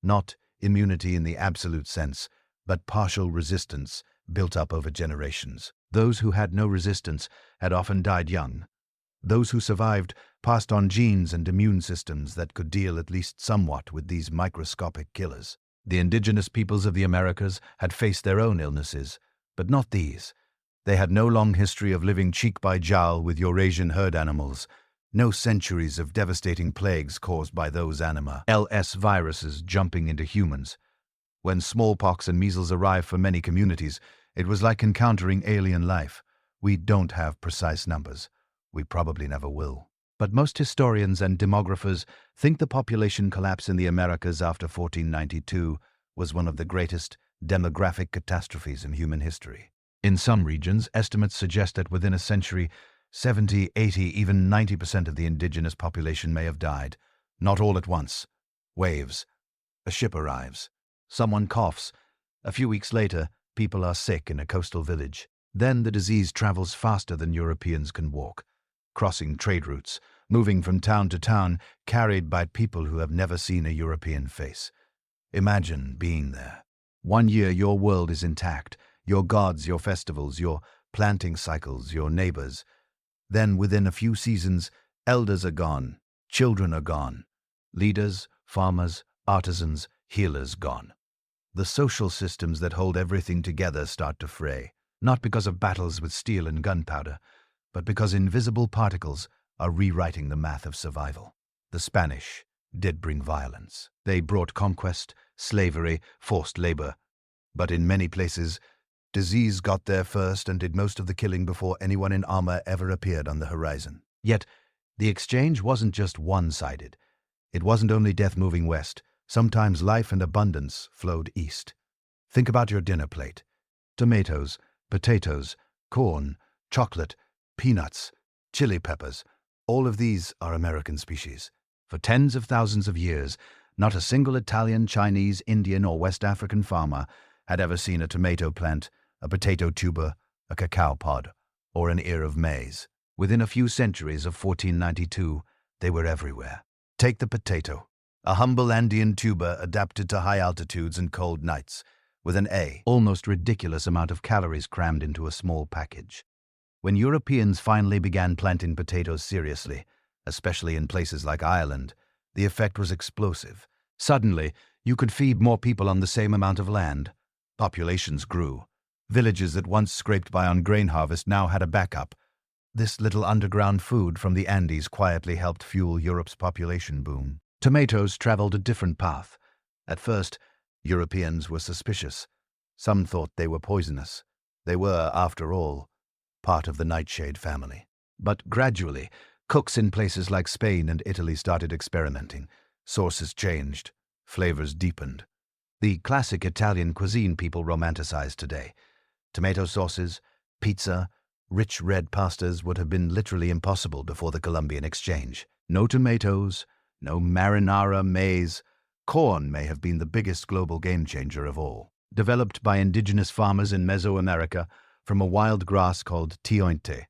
Not immunity in the absolute sense, but partial resistance built up over generations. Those who had no resistance had often died young. Those who survived passed on genes and immune systems that could deal at least somewhat with these microscopic killers. The indigenous peoples of the Americas had faced their own illnesses, but not these. They had no long history of living cheek by jowl with Eurasian herd animals, no centuries of devastating plagues caused by those anima, LS viruses jumping into humans. When smallpox and measles arrived for many communities, it was like encountering alien life. We don't have precise numbers. We probably never will. But most historians and demographers think the population collapse in the Americas after 1492 was one of the greatest demographic catastrophes in human history. In some regions, estimates suggest that within a century, 70, 80, even 90% of the indigenous population may have died. Not all at once. Waves. A ship arrives. Someone coughs. A few weeks later, people are sick in a coastal village. Then the disease travels faster than Europeans can walk, crossing trade routes, moving from town to town, carried by people who have never seen a European face. Imagine being there. 1 year your world is intact, your gods, your festivals, your planting cycles, your neighbors. Then within a few seasons, elders are gone, children are gone, leaders, farmers, artisans, healers gone. The social systems that hold everything together start to fray, not because of battles with steel and gunpowder, but because invisible particles are rewriting the math of survival. The Spanish did bring violence. They brought conquest, slavery, forced labor. But in many places, disease got there first and did most of the killing before anyone in armor ever appeared on the horizon. Yet, the exchange wasn't just one-sided. It wasn't only death moving west. Sometimes life and abundance flowed east. Think about your dinner plate. Tomatoes, potatoes, corn, chocolate, peanuts, chili peppers. All of these are American species. For tens of thousands of years, not a single Italian, Chinese, Indian, or West African farmer had ever seen a tomato plant, a potato tuber, a cacao pod, or an ear of maize. Within a few centuries of 1492, they were everywhere. Take the potato, a humble Andean tuber adapted to high altitudes and cold nights, with an almost ridiculous amount of calories crammed into a small package. When Europeans finally began planting potatoes seriously, especially in places like Ireland, the effect was explosive. Suddenly, you could feed more people on the same amount of land. Populations grew. Villages that once scraped by on grain harvest now had a backup. This little underground food from the Andes quietly helped fuel Europe's population boom. Tomatoes traveled a different path. At first, Europeans were suspicious. Some thought they were poisonous. They were, after all, part of the nightshade family. But gradually, cooks in places like Spain and Italy started experimenting. Sauces changed. Flavors deepened. The classic Italian cuisine people romanticize today. Tomato sauces, pizza, rich red pastas would have been literally impossible before the Columbian Exchange. No tomatoes, no marinara maize. Corn may have been the biggest global game-changer of all. Developed by indigenous farmers in Mesoamerica from a wild grass called tiointe,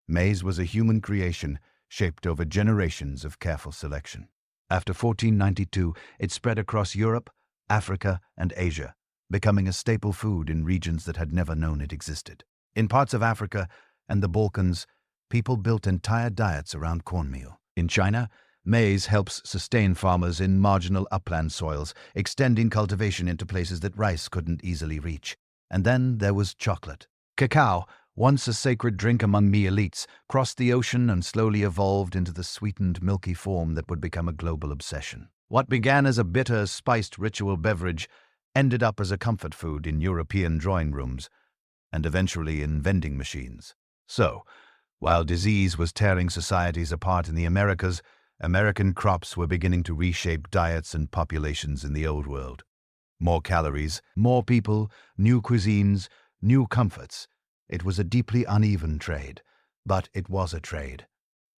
maize was a human creation shaped over generations of careful selection. After 1492, it spread across Europe, Africa, and Asia, becoming a staple food in regions that had never known it existed. In parts of Africa and the Balkans, people built entire diets around cornmeal. In China, maize helps sustain farmers in marginal upland soils, extending cultivation into places that rice couldn't easily reach. And then there was chocolate. Cacao, once a sacred drink among me elites, crossed the ocean and slowly evolved into the sweetened, milky form that would become a global obsession. What began as a bitter, spiced ritual beverage ended up as a comfort food in European drawing rooms and eventually in vending machines. So, while disease was tearing societies apart in the Americas, American crops were beginning to reshape diets and populations in the Old World. More calories, more people, new cuisines, new comforts. It was a deeply uneven trade, but it was a trade.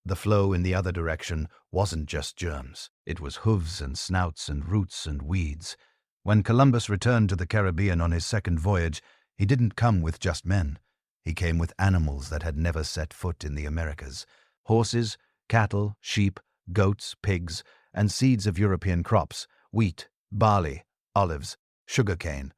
The flow in the other direction wasn't just germs. It was hooves and snouts and roots and weeds. When Columbus returned to the Caribbean on his second voyage, he didn't come with just men. He came with animals that had never set foot in the Americas. Horses, cattle, sheep, goats, pigs, and seeds of European crops, wheat, barley, olives, sugarcane,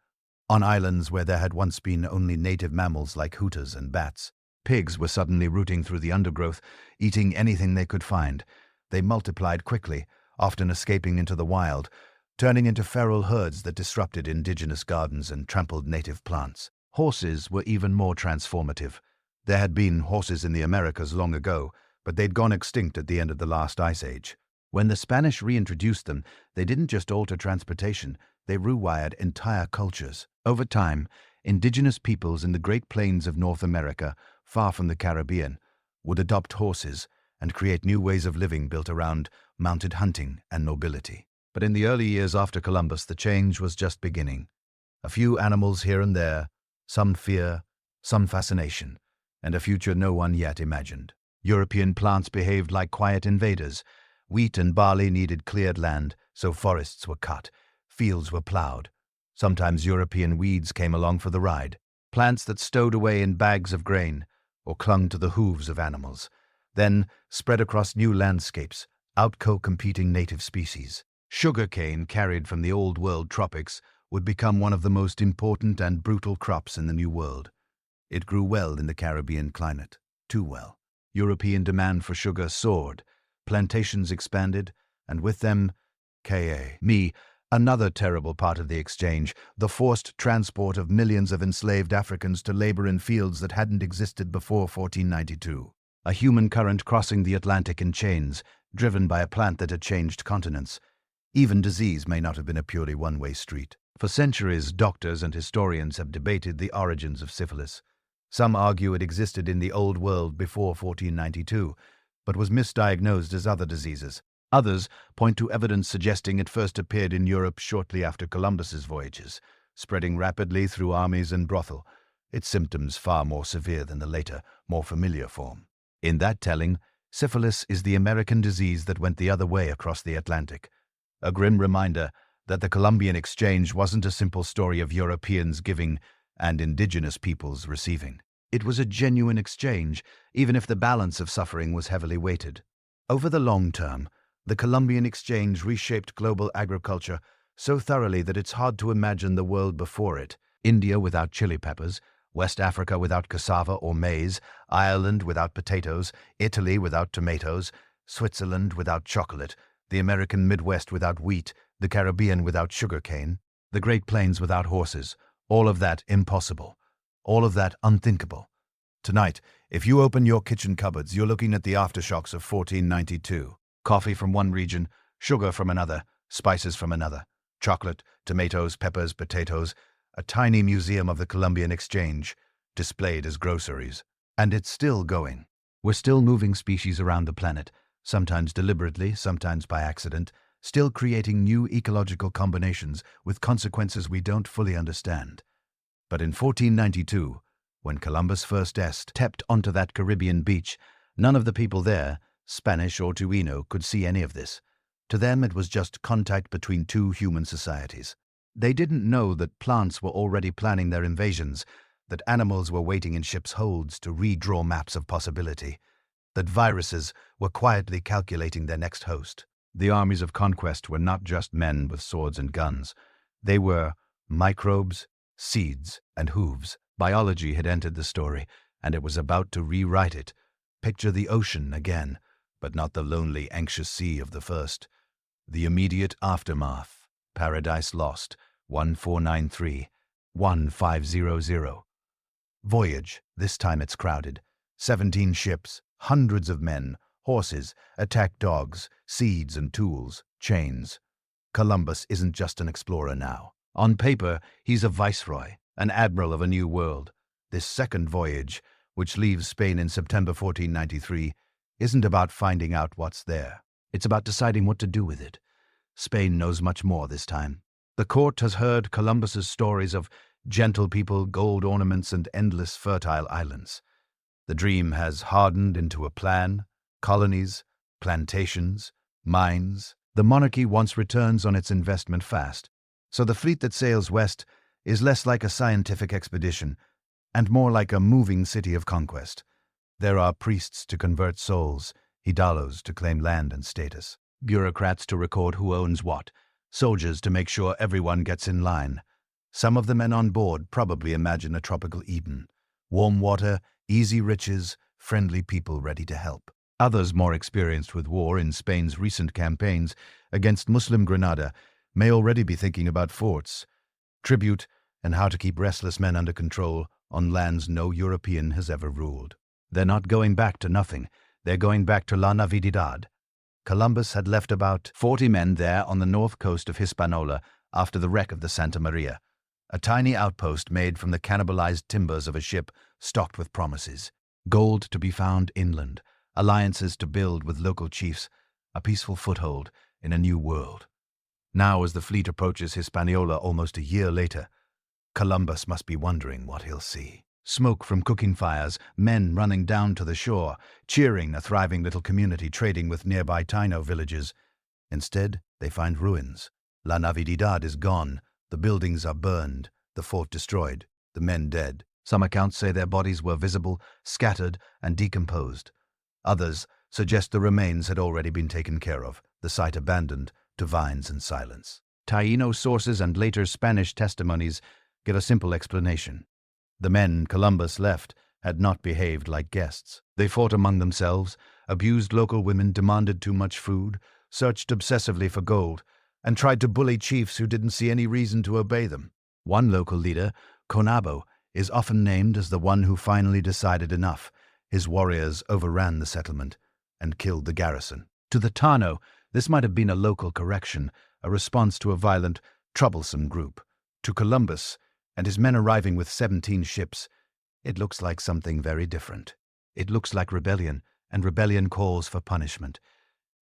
on islands where there had once been only native mammals like hooters and bats. Pigs were suddenly rooting through the undergrowth, eating anything they could find. They multiplied quickly, often escaping into the wild, turning into feral herds that disrupted indigenous gardens and trampled native plants. Horses were even more transformative. There had been horses in the Americas long ago, but they'd gone extinct at the end of the last ice age. When the Spanish reintroduced them, they didn't just alter transportation, they rewired entire cultures. Over time, indigenous peoples in the Great Plains of North America, far from the Caribbean, would adopt horses and create new ways of living built around mounted hunting and nobility. But in the early years after Columbus, the change was just beginning. A few animals here and there, some fear, some fascination, and a future no one yet imagined. European plants behaved like quiet invaders. Wheat and barley needed cleared land, so forests were cut, fields were plowed. Sometimes European weeds came along for the ride, plants that stowed away in bags of grain or clung to the hooves of animals, then spread across new landscapes, out-co-competing native species. Sugarcane, carried from the Old World tropics, would become one of the most important and brutal crops in the New World. It grew well in the Caribbean climate, too well. European demand for sugar soared, plantations expanded, and with them, another terrible part of the exchange, the forced transport of millions of enslaved Africans to labor in fields that hadn't existed before 1492. A human current crossing the Atlantic in chains, driven by a plant that had changed continents. Even disease may not have been a purely one-way street. For centuries, doctors and historians have debated the origins of syphilis. Some argue it existed in the Old World before 1492, but was misdiagnosed as other diseases. Others point to evidence suggesting it first appeared in Europe shortly after Columbus's voyages, spreading rapidly through armies and brothel, its symptoms far more severe than the later, more familiar form. In that telling, syphilis is the American disease that went the other way across the Atlantic, a grim reminder that the Columbian exchange wasn't a simple story of Europeans giving and indigenous peoples receiving. It was a genuine exchange, even if the balance of suffering was heavily weighted. Over the long term, the Columbian exchange reshaped global agriculture so thoroughly that it's hard to imagine the world before it. India without chili peppers, West Africa without cassava or maize, Ireland without potatoes, Italy without tomatoes, Switzerland without chocolate, the American Midwest without wheat, the Caribbean without sugarcane, the Great Plains without horses. All of that impossible. All of that unthinkable. Tonight, if you open your kitchen cupboards, you're looking at the aftershocks of 1492. Coffee from one region, sugar from another, spices from another, chocolate, tomatoes, peppers, potatoes, a tiny museum of the Columbian exchange, displayed as groceries. And it's still going. We're still moving species around the planet, sometimes deliberately, sometimes by accident, still creating new ecological combinations with consequences we don't fully understand. But in 1492, when Columbus first stepped onto that Caribbean beach, none of the people there, Spanish or Taíno, could see any of this. To them, it was just contact between two human societies. They didn't know that plants were already planning their invasions, that animals were waiting in ships' holds to redraw maps of possibility, that viruses were quietly calculating their next host. The armies of conquest were not just men with swords and guns. They were microbes, seeds, and hooves. Biology had entered the story, and it was about to rewrite it. Picture the ocean again, but not the lonely, anxious sea of the first. The immediate aftermath. Paradise Lost, 1493, 1500. Voyage, this time it's crowded. 17 ships, hundreds of men, horses, attack dogs, seeds and tools, chains. Columbus isn't just an explorer now. On paper, he's a viceroy, an admiral of a new world. This second voyage, which leaves Spain in September 1493, isn't about finding out what's there. It's about deciding what to do with it. Spain knows much more this time. The court has heard Columbus's stories of gentle people, gold ornaments, and endless fertile islands. The dream has hardened into a plan, colonies, plantations, mines. The monarchy wants returns on its investment fast, so the fleet that sails west is less like a scientific expedition and more like a moving city of conquest. There are priests to convert souls, hidalos to claim land and status, bureaucrats to record who owns what, soldiers to make sure everyone gets in line. Some of the men on board probably imagine a tropical Eden. Warm water, easy riches, friendly people ready to help. Others more experienced with war in Spain's recent campaigns against Muslim Granada may already be thinking about forts, tribute, and how to keep restless men under control on lands no European has ever ruled. They're not going back to nothing. They're going back to La Navidad. Columbus had left about 40 men there on the north coast of Hispaniola after the wreck of the Santa Maria, a tiny outpost made from the cannibalized timbers of a ship stocked with promises. Gold to be found inland, alliances to build with local chiefs, a peaceful foothold in a new world. Now, as the fleet approaches Hispaniola almost a year later, Columbus must be wondering what he'll see. Smoke from cooking fires, men running down to the shore, cheering a thriving little community trading with nearby Taino villages. Instead, they find ruins. La Navidad is gone, the buildings are burned, the fort destroyed, the men dead. Some accounts say their bodies were visible, scattered, and decomposed. Others suggest the remains had already been taken care of, the site abandoned to vines and silence. Taino sources and later Spanish testimonies give a simple explanation. The men Columbus left had not behaved like guests. They fought among themselves, abused local women, demanded too much food, searched obsessively for gold, and tried to bully chiefs who didn't see any reason to obey them. One local leader, Conabo, is often named as the one who finally decided enough. His warriors overran the settlement and killed the garrison. To the Tano, this might have been a local correction, a response to a violent, troublesome group. To Columbus and his men arriving with 17 ships, it looks like something very different. It looks like rebellion, and rebellion calls for punishment.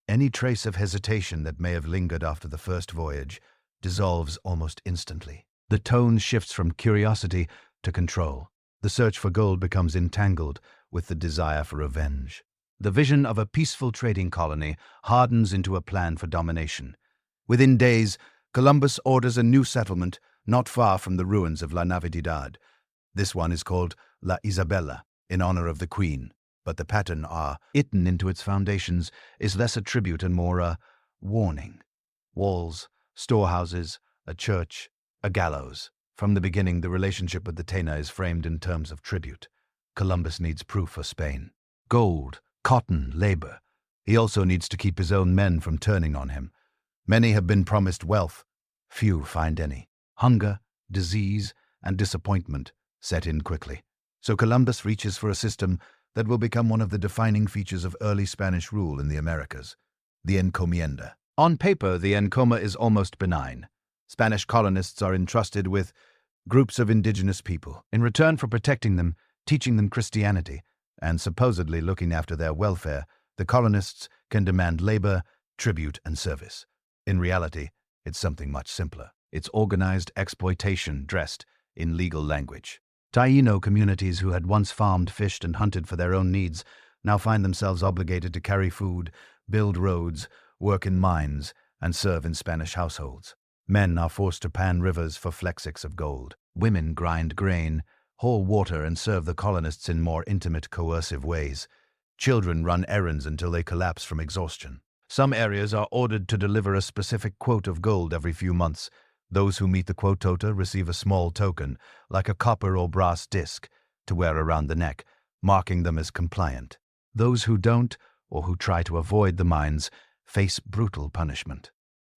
Any trace of hesitation that may have lingered after the first voyage dissolves almost instantly. The tone shifts from curiosity to control. The search for gold becomes entangled with the desire for revenge. The vision of a peaceful trading colony hardens into a plan for domination. Within days, Columbus orders a new settlement not far from the ruins of La Navidad. This one is called La Isabela, in honor of the Queen, but the pattern eaten into its foundations is less a tribute and more a warning. Walls, storehouses, a church, a gallows. From the beginning, the relationship with the Taina is framed in terms of tribute. Columbus needs proof for Spain. Gold, cotton, labor. He also needs to keep his own men from turning on him. Many have been promised wealth. Few find any. Hunger, disease, and disappointment set in quickly. So Columbus reaches for a system that will become one of the defining features of early Spanish rule in the Americas, the encomienda. On paper, the encoma is almost benign. Spanish colonists are entrusted with groups of indigenous people, in return for protecting them, teaching them Christianity, and supposedly looking after their welfare. The colonists can demand labor, tribute, and service. In reality, it's something much simpler. It's organized exploitation dressed in legal language. Taino communities who had once farmed, fished, and hunted for their own needs now find themselves obligated to carry food, build roads, work in mines, and serve in Spanish households. Men are forced to pan rivers for flexics of gold. Women grind grain, haul water, and serve the colonists in more intimate, coercive ways. Children run errands until they collapse from exhaustion. Some areas are ordered to deliver a specific quote of gold every few months. Those who meet the quota receive a small token, like a copper or brass disc, to wear around the neck, marking them as compliant. Those who don't, or who try to avoid the mines, face brutal punishment.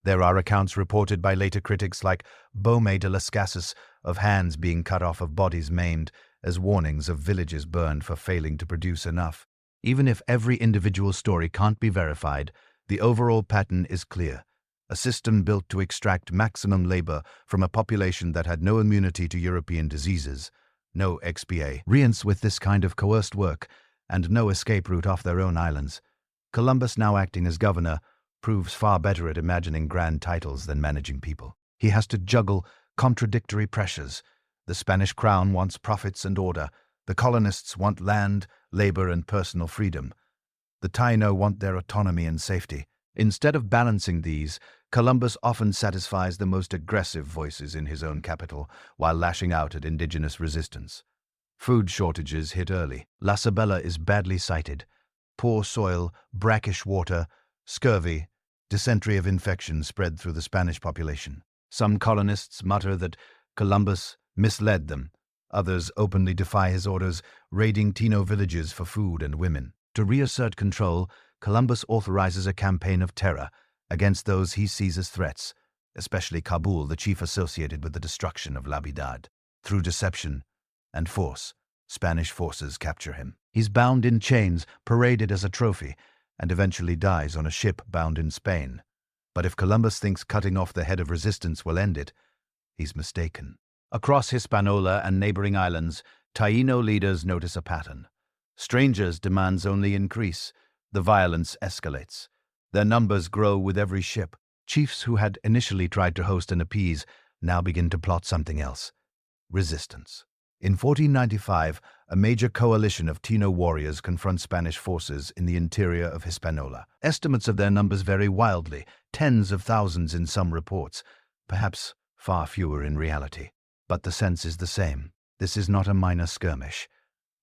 There are accounts reported by later critics like Baume de las Casas of hands being cut off, of bodies maimed, as warnings of villages burned for failing to produce enough. Even if every individual story can't be verified, the overall pattern is clear. A system built to extract maximum labor from a population that had no immunity to European diseases, no experience with this kind of coerced work, and no escape route off their own islands. Columbus, now acting as governor, proves far better at imagining grand titles than managing people. He has to juggle contradictory pressures. The Spanish crown wants profits and order. The colonists want land, labor, and personal freedom. The Taino want their autonomy and safety. Instead of balancing these, Columbus often satisfies the most aggressive voices in his own capital while lashing out at indigenous resistance. Food shortages hit early. La Sabella is badly sited. Poor soil, brackish water, scurvy, dysentery of infection spread through the Spanish population. Some colonists mutter that Columbus misled them. Others openly defy his orders, raiding Taino villages for food and women. To reassert control, Columbus authorizes a campaign of terror against those he sees as threats, especially Kabul, the chief associated with the destruction of La Ciudad. Through deception and force, Spanish forces capture him. He's bound in chains, paraded as a trophy, and eventually dies on a ship bound in Spain. But if Columbus thinks cutting off the head of resistance will end it, he's mistaken. Across Hispaniola and neighboring islands, Taino leaders notice a pattern. Strangers' demands only increase. The violence escalates. Their numbers grow with every ship. Chiefs who had initially tried to host and appease now begin to plot something else: resistance. In 1495, a major coalition of Taino warriors confront Spanish forces in the interior of Hispaniola. Estimates of their numbers vary wildly, tens of thousands in some reports, perhaps far fewer in reality. But the sense is the same. This is not a minor skirmish.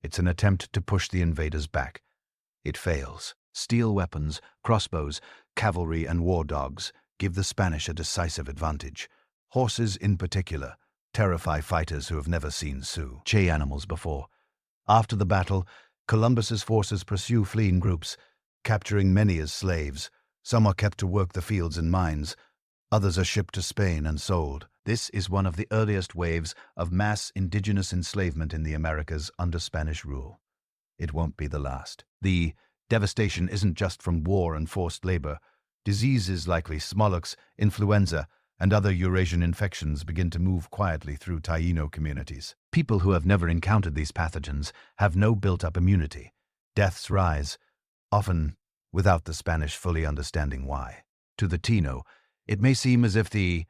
It's an attempt to push the invaders back. It fails. Steel weapons, crossbows, cavalry, and war dogs give the Spanish a decisive advantage. Horses, in particular, terrify fighters who have never seen Sioux animals before. After the battle, Columbus's forces pursue fleeing groups, capturing many as slaves. Some are kept to work the fields and mines. Others are shipped to Spain and sold. This is one of the earliest waves of mass indigenous enslavement in the Americas under Spanish rule. It won't be the last. The devastation isn't just from war and forced labor. Diseases like smallpox, influenza, and other Eurasian infections begin to move quietly through Taino communities. People who have never encountered these pathogens have no built-up immunity. Deaths rise, often without the Spanish fully understanding why. To the Taino, it may seem as if the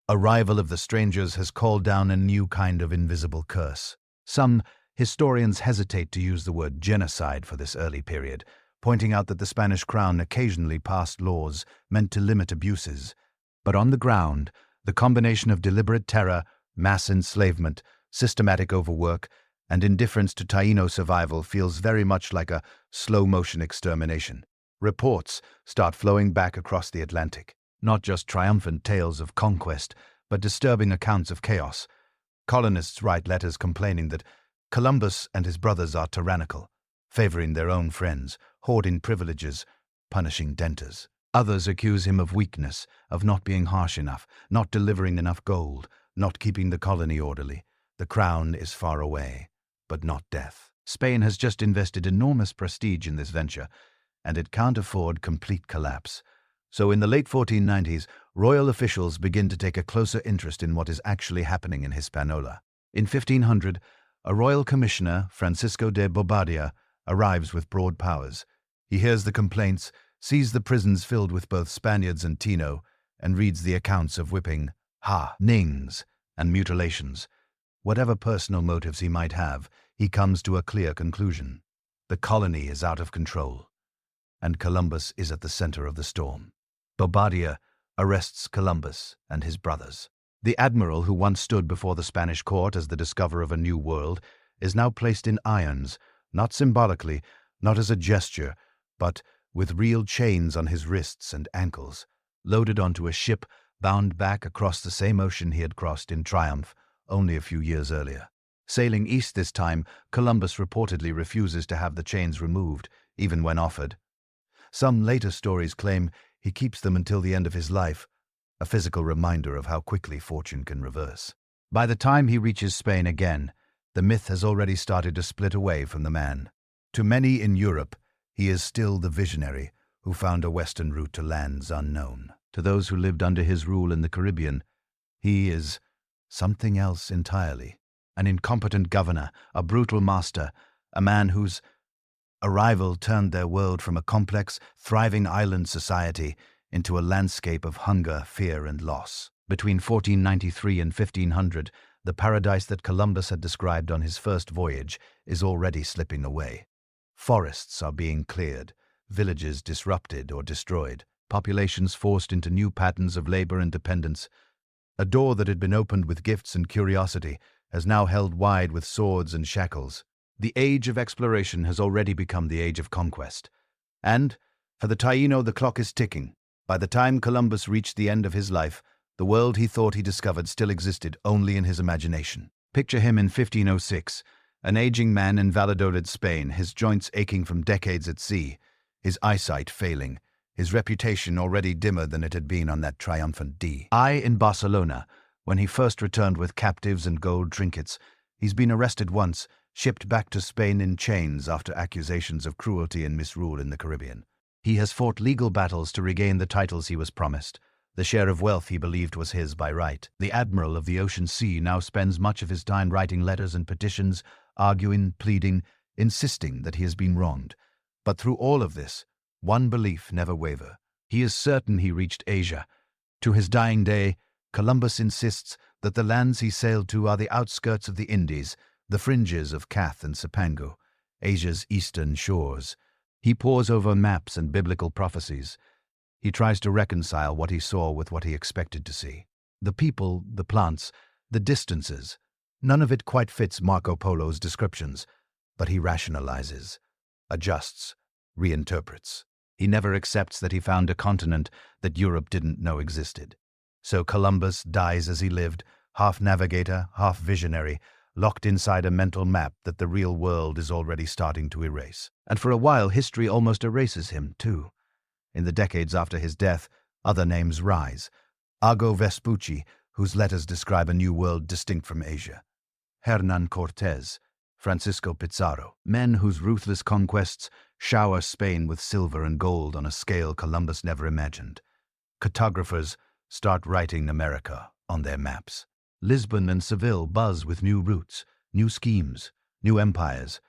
arrival of the strangers has called down a new kind of invisible curse. Some historians hesitate to use the word genocide for this early period, pointing out that the Spanish crown occasionally passed laws meant to limit abuses. But on the ground, the combination of deliberate terror, mass enslavement, systematic overwork, and indifference to Taino survival feels very much like a slow-motion extermination. Reports start flowing back across the Atlantic. Not just triumphant tales of conquest, but disturbing accounts of chaos. Colonists write letters complaining that Columbus and his brothers are tyrannical, favoring their own friends, hoarding privileges, punishing debtors. Others accuse him of weakness, of not being harsh enough, not delivering enough gold, not keeping the colony orderly. The crown is far away, but not death. Spain has just invested enormous prestige in this venture, and it can't afford complete collapse. So in the late 1490s, royal officials begin to take a closer interest in what is actually happening in Hispaniola. In 1500, a royal commissioner, Francisco de Bobadilla, arrives with broad powers. He hears the complaints, sees the prisons filled with both Spaniards and Taino, and reads the accounts of whipping, nings, and mutilations. Whatever personal motives he might have, he comes to a clear conclusion. The colony is out of control, and Columbus is at the center of the storm. Bobadilla arrests Columbus and his brothers. The admiral who once stood before the Spanish court as the discoverer of a new world is now placed in irons, not symbolically, not as a gesture, but with real chains on his wrists and ankles, loaded onto a ship bound back across the same ocean he had crossed in triumph only a few years earlier. Sailing east this time, Columbus reportedly refuses to have the chains removed, even when offered. Some later stories claim he keeps them until the end of his life, a physical reminder of how quickly fortune can reverse. By the time he reaches Spain again, the myth has already started to split away from the man. To many in Europe, he is still the visionary who found a western route to lands unknown. To those who lived under his rule in the Caribbean, he is something else entirely. An incompetent governor, a brutal master, a man whose arrival turned their world from a complex, thriving island society into a landscape of hunger, fear, and loss. Between 1493 and 1500, the paradise that Columbus had described on his first voyage is already slipping away. Forests are being cleared, villages disrupted or destroyed, populations forced into new patterns of labor and dependence. A door that had been opened with gifts and curiosity has now held wide with swords and shackles. The age of exploration has already become the age of conquest. And, for the Taíno, the clock is ticking. By the time Columbus reached the end of his life, the world he thought he discovered still existed only in his imagination. Picture him in 1506, an aging man in Valladolid, Spain, his joints aching from decades at sea, his eyesight failing, his reputation already dimmer than it had been on that triumphant day. In Barcelona, when he first returned with captives and gold trinkets. He's been arrested once, shipped back to Spain in chains after accusations of cruelty and misrule in the Caribbean. He has fought legal battles to regain the titles he was promised, the share of wealth he believed was his by right. The admiral of the ocean sea now spends much of his time writing letters and petitions, arguing, pleading, insisting that he has been wronged. But through all of this, one belief never waver. He is certain he reached Asia. To his dying day, Columbus insists that the lands he sailed to are the outskirts of the Indies, the fringes of Kath and Cipango, Asia's eastern shores. He pores over maps and biblical prophecies. He tries to reconcile what he saw with what he expected to see. The people, the plants, the distances, none of it quite fits Marco Polo's descriptions, but he rationalizes, adjusts, reinterprets. He never accepts that he found a continent that Europe didn't know existed. So Columbus dies as he lived, half navigator, half visionary, locked inside a mental map that the real world is already starting to erase. And for a while, history almost erases him, too. In the decades after his death, other names rise. Ago Vespucci, whose letters describe a new world distinct from Asia. Hernan Cortés, Francisco Pizarro, men whose ruthless conquests shower Spain with silver and gold on a scale Columbus never imagined. Cartographers start writing America on their maps. Lisbon and Seville buzz with new routes, new schemes, new empires.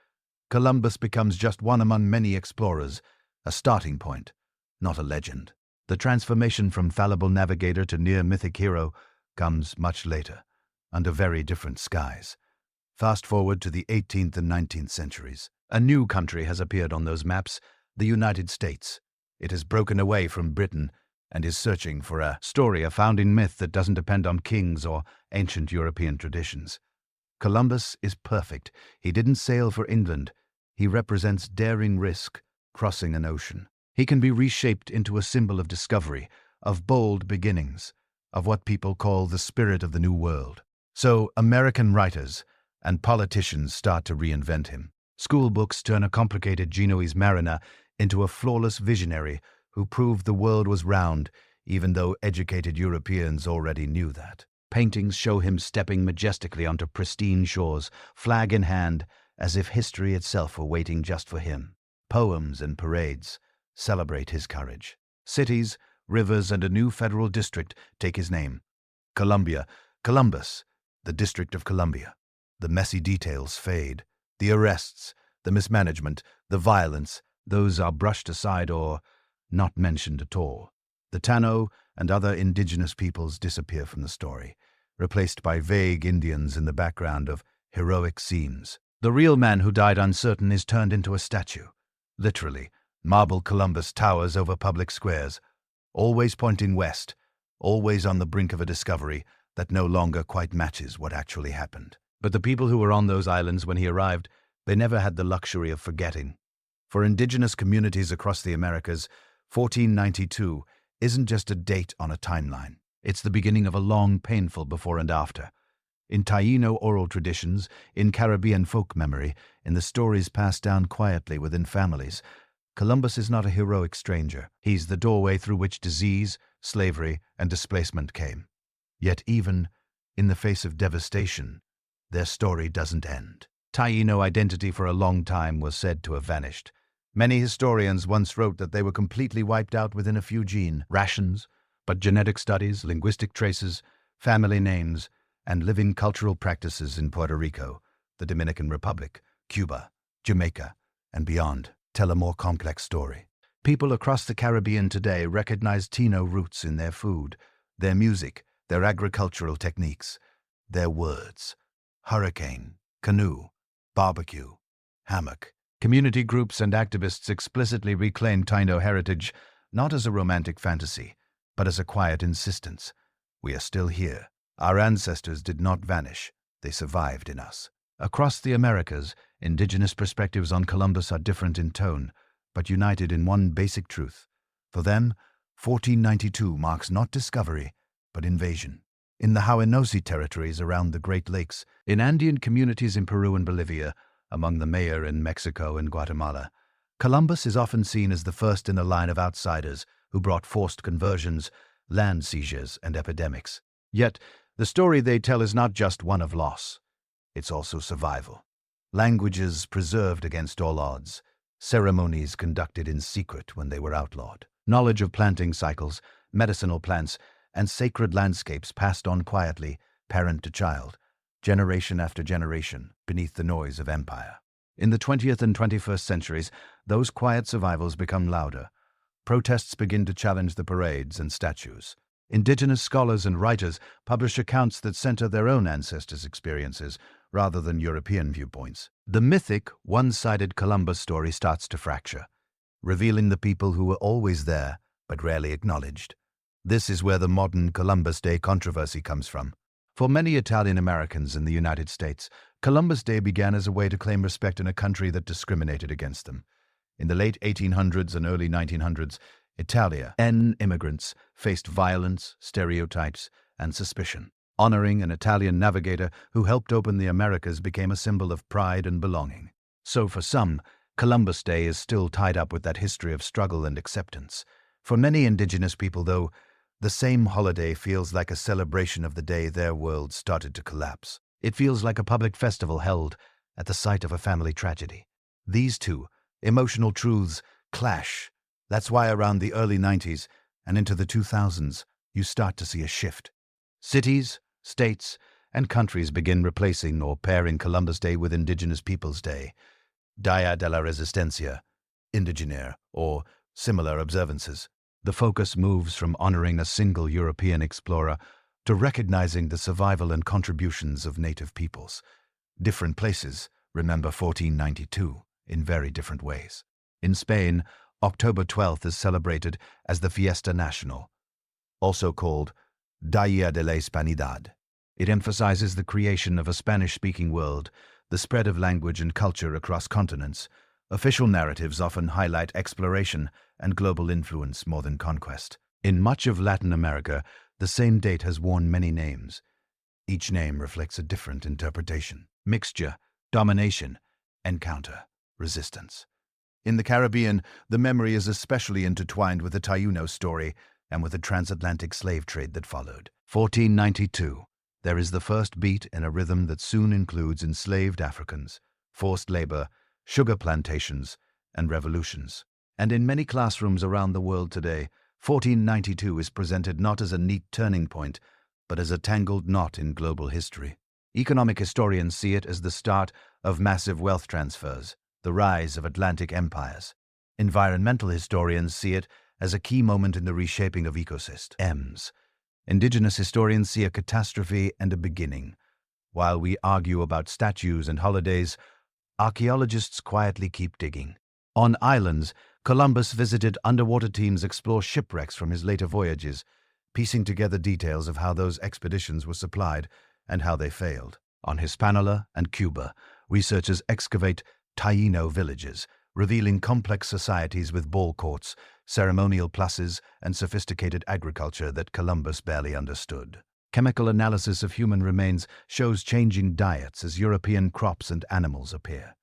Columbus becomes just one among many explorers, a starting point, not a legend. The transformation from fallible navigator to near-mythic hero comes much later, under very different skies. Fast forward to the 18th and 19th centuries. A new country has appeared on those maps, the United States. It has broken away from Britain and is searching for a story, a founding myth that doesn't depend on kings or ancient European traditions. Columbus is perfect. He didn't sail for England. He represents daring risk, crossing an ocean. He can be reshaped into a symbol of discovery, of bold beginnings, of what people call the spirit of the New World. So American writers and politicians start to reinvent him. School books turn a complicated Genoese mariner into a flawless visionary who proved the world was round, even though educated Europeans already knew that. Paintings show him stepping majestically onto pristine shores, flag in hand, as if history itself were waiting just for him. Poems and parades celebrate his courage. Cities, rivers, and a new federal district take his name. Columbus, the District of Columbia. The messy details fade. The arrests, the mismanagement, the violence, those are brushed aside or not mentioned at all. The Tano and other indigenous peoples disappear from the story, replaced by vague Indians in the background of heroic scenes. The real man who died uncertain is turned into a statue. Literally, marble Columbus towers over public squares, always pointing west, always on the brink of a discovery that no longer quite matches what actually happened. But the people who were on those islands when he arrived, they never had the luxury of forgetting. For indigenous communities across the Americas, 1492 isn't just a date on a timeline. It's the beginning of a long, painful before and after. In Taíno oral traditions, in Caribbean folk memory, in the stories passed down quietly within families, Columbus is not a heroic stranger. He's the doorway through which disease, slavery, and displacement came. Yet even in the face of devastation, their story doesn't end. Taíno identity for a long time was said to have vanished. Many historians once wrote that they were completely wiped out within a few gene rations, but genetic studies, linguistic traces, family names, and living cultural practices in Puerto Rico, the Dominican Republic, Cuba, Jamaica, and beyond tell a more complex story. People across the Caribbean today recognize Taíno roots in their food, their music, their agricultural techniques, their words. Hurricane, canoe, barbecue, hammock. Community groups and activists explicitly reclaim Taíno heritage not as a romantic fantasy, but as a quiet insistence. We are still here. Our ancestors did not vanish. They survived in us. Across the Americas, indigenous perspectives on Columbus are different in tone, but united in one basic truth. For them, 1492 marks not discovery, but invasion. In the Hawanossi territories around the Great Lakes, in Andean communities in Peru and Bolivia, among the Maya in Mexico and Guatemala, Columbus is often seen as the first in a line of outsiders who brought forced conversions, land seizures, and epidemics. Yet, the story they tell is not just one of loss. It's also survival. Languages preserved against all odds, ceremonies conducted in secret when they were outlawed, knowledge of planting cycles, medicinal plants, and sacred landscapes passed on quietly, parent to child, generation after generation, beneath the noise of empire. In the 20th and 21st centuries, those quiet survivals become louder. Protests begin to challenge the parades and statues. Indigenous scholars and writers publish accounts that center their own ancestors' experiences rather than European viewpoints. The mythic, one-sided Columbus story starts to fracture, revealing the people who were always there but rarely acknowledged. This is where the modern Columbus Day controversy comes from. For many Italian Americans in the United States, Columbus Day began as a way to claim respect in a country that discriminated against them. In the late 1800s and early 1900s, Italian immigrants faced violence, stereotypes, and suspicion. Honoring an Italian navigator who helped open the Americas became a symbol of pride and belonging. So for some, Columbus Day is still tied up with that history of struggle and acceptance. For many indigenous people, though, the same holiday feels like a celebration of the day their world started to collapse. It feels like a public festival held at the site of a family tragedy. These two emotional truths clash. That's why around the early 90s and into the 2000s, you start to see a shift. Cities, states, and countries begin replacing or pairing Columbus Day with Indigenous Peoples Day, Dia de la Resistencia, Indigenaire, or similar observances. The focus moves from honoring a single European explorer to recognizing the survival and contributions of native peoples. Different places remember 1492 in very different ways. In Spain, October 12th is celebrated as the Fiesta Nacional, also called Dia de la Hispanidad. It emphasizes the creation of a Spanish-speaking world, the spread of language and culture across continents. Official narratives often highlight exploration and global influence more than conquest. In much of Latin America, the same date has worn many names. Each name reflects a different interpretation: mixture, domination, encounter, resistance. In the Caribbean, the memory is especially intertwined with the Taíno story and with the transatlantic slave trade that followed. 1492. There is the first beat in a rhythm that soon includes enslaved Africans, forced labor, sugar plantations, and revolutions. And in many classrooms around the world today, 1492 is presented not as a neat turning point, but as a tangled knot in global history. Economic historians see it as the start of massive wealth transfers, the rise of Atlantic empires. Environmental historians see it as a key moment in the reshaping of ecosystems. Indigenous historians see a catastrophe and a beginning. While we argue about statues and holidays, archaeologists quietly keep digging. On islands, Columbus visited underwater teams explore shipwrecks from his later voyages, piecing together details of how those expeditions were supplied and how they failed. On Hispaniola and Cuba, researchers excavate Taino villages, revealing complex societies with ball courts, ceremonial pluses, and sophisticated agriculture that Columbus barely understood. Chemical analysis of human remains shows changing diets as European crops and animals appear.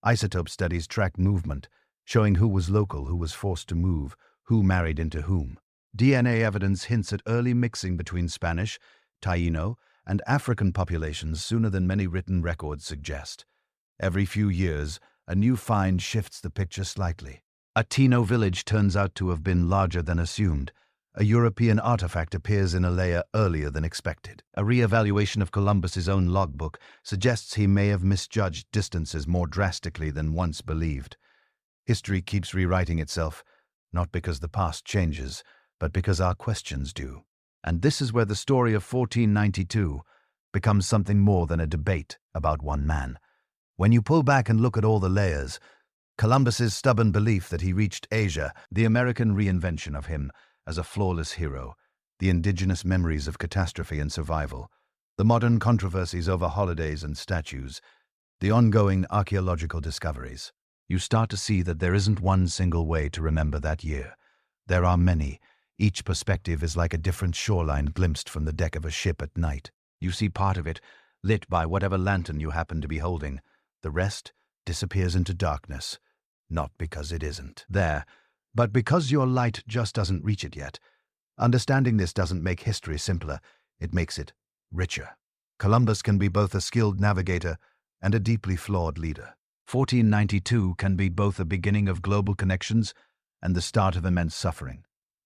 Isotope studies track movement, showing who was local, who was forced to move, who married into whom. DNA evidence hints at early mixing between Spanish, Taino, and African populations sooner than many written records suggest. Every few years, a new find shifts the picture slightly. A Taino village turns out to have been larger than assumed. A European artifact appears in a layer earlier than expected. A re-evaluation of Columbus's own logbook suggests he may have misjudged distances more drastically than once believed. History keeps rewriting itself, not because the past changes, but because our questions do. And this is where the story of 1492 becomes something more than a debate about one man. When you pull back and look at all the layers, Columbus's stubborn belief that he reached Asia, the American reinvention of him as a flawless hero, the indigenous memories of catastrophe and survival, the modern controversies over holidays and statues, the ongoing archaeological discoveries, you start to see that there isn't one single way to remember that year. There are many. Each perspective is like a different shoreline glimpsed from the deck of a ship at night. You see part of it, lit by whatever lantern you happen to be holding. The rest disappears into darkness, not because it isn't there, but because your light just doesn't reach it yet. Understanding this doesn't make history simpler, it makes it richer. Columbus can be both a skilled navigator and a deeply flawed leader. 1492 can be both the beginning of global connections and the start of immense suffering.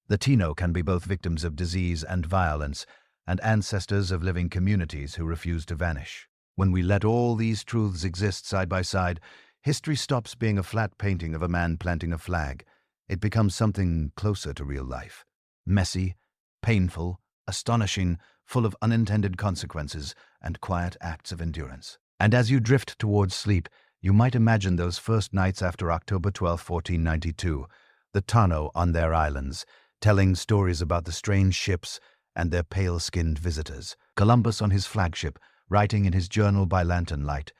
The Taino can be both victims of disease and violence, and ancestors of living communities who refuse to vanish. When we let all these truths exist side by side, history stops being a flat painting of a man planting a flag. It becomes something closer to real life. Messy, painful, astonishing, full of unintended consequences and quiet acts of endurance. And as you drift towards sleep, you might imagine those first nights after October 12, 1492, the Taino on their islands, telling stories about the strange ships and their pale-skinned visitors. Columbus on his flagship, writing in his journal by lantern light,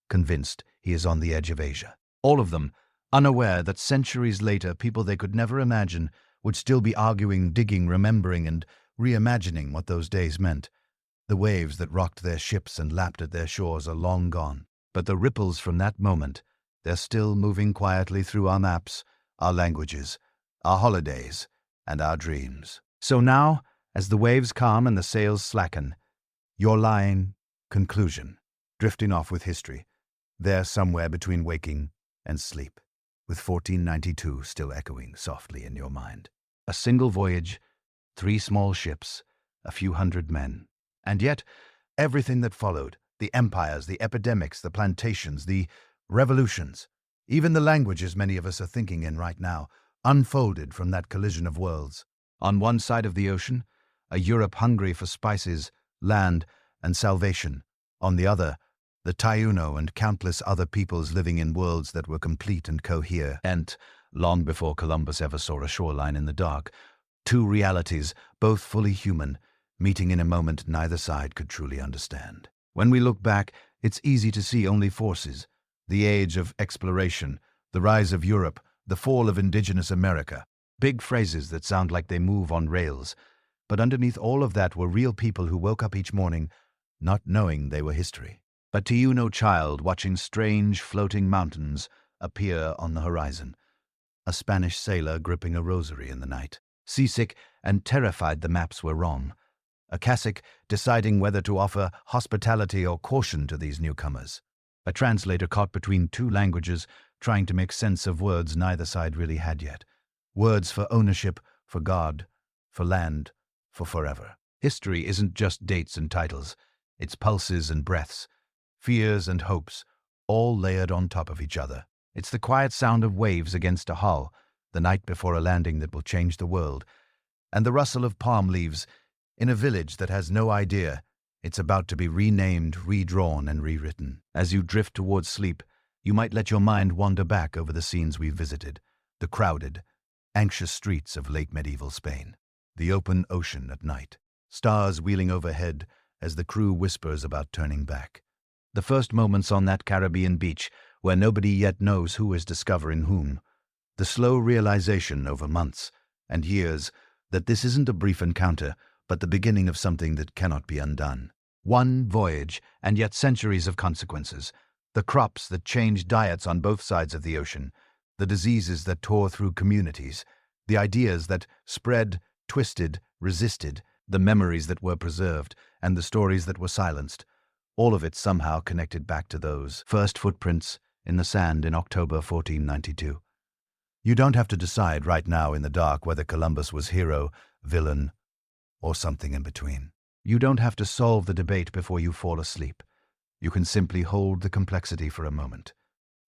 convinced he is on the edge of Asia. All of them, unaware that centuries later people they could never imagine would still be arguing, digging, remembering, and reimagining what those days meant. The waves that rocked their ships and lapped at their shores are long gone, but the ripples from that moment, they're still moving quietly through our maps, our languages, our holidays, and our dreams. So now, as the waves calm and the sails slacken, you're lying, conclusion, drifting off with history, there somewhere between waking and sleep, with 1492 still echoing softly in your mind. A single voyage, 3 small ships, a few hundred men. And yet, everything that followed, the empires, the epidemics, the plantations, the revolutions, even the languages many of us are thinking in right now, unfolded from that collision of worlds. On one side of the ocean, a Europe hungry for spices, land, and salvation. On the other, the Taino and countless other peoples living in worlds that were complete and coherent, long before Columbus ever saw a shoreline in the dark. 2 realities, both fully human, meeting in a moment neither side could truly understand. When we look back, it's easy to see only forces: the age of exploration, the rise of Europe, the fall of indigenous America. Big phrases that sound like they move on rails. But underneath all of that were real people who woke up each morning not knowing they were history. A Taino child watching strange floating mountains appear on the horizon. A Spanish sailor gripping a rosary in the night. Seasick and terrified the maps were wrong. A Cossack deciding whether to offer hospitality or caution to these newcomers. A translator caught between 2 languages, trying to make sense of words neither side really had yet. Words for ownership, for God, for land, for forever. History isn't just dates and titles. It's pulses and breaths, fears and hopes, all layered on top of each other. It's the quiet sound of waves against a hull, the night before a landing that will change the world, and the rustle of palm leaves in a village that has no idea it's about to be renamed, redrawn, and rewritten. As you drift towards sleep, You might let your mind wander back over the scenes we visited, the crowded, anxious streets of late medieval Spain, the open ocean at night, stars wheeling overhead as the crew whispers about turning back, the first moments on that Caribbean beach where nobody yet knows who is discovering whom, the slow realization over months and years that this isn't a brief encounter, but the beginning of something that cannot be undone. One voyage, and yet centuries of consequences. The crops that changed diets on both sides of the ocean, the diseases that tore through communities, the ideas that spread, twisted, resisted, the memories that were preserved, and the stories that were silenced. All of it somehow connected back to those first footprints in the sand in October 1492. You don't have to decide right now in the dark whether Columbus was hero, villain, or something in between. You don't have to solve the debate before you fall asleep. You can simply hold the complexity for a moment.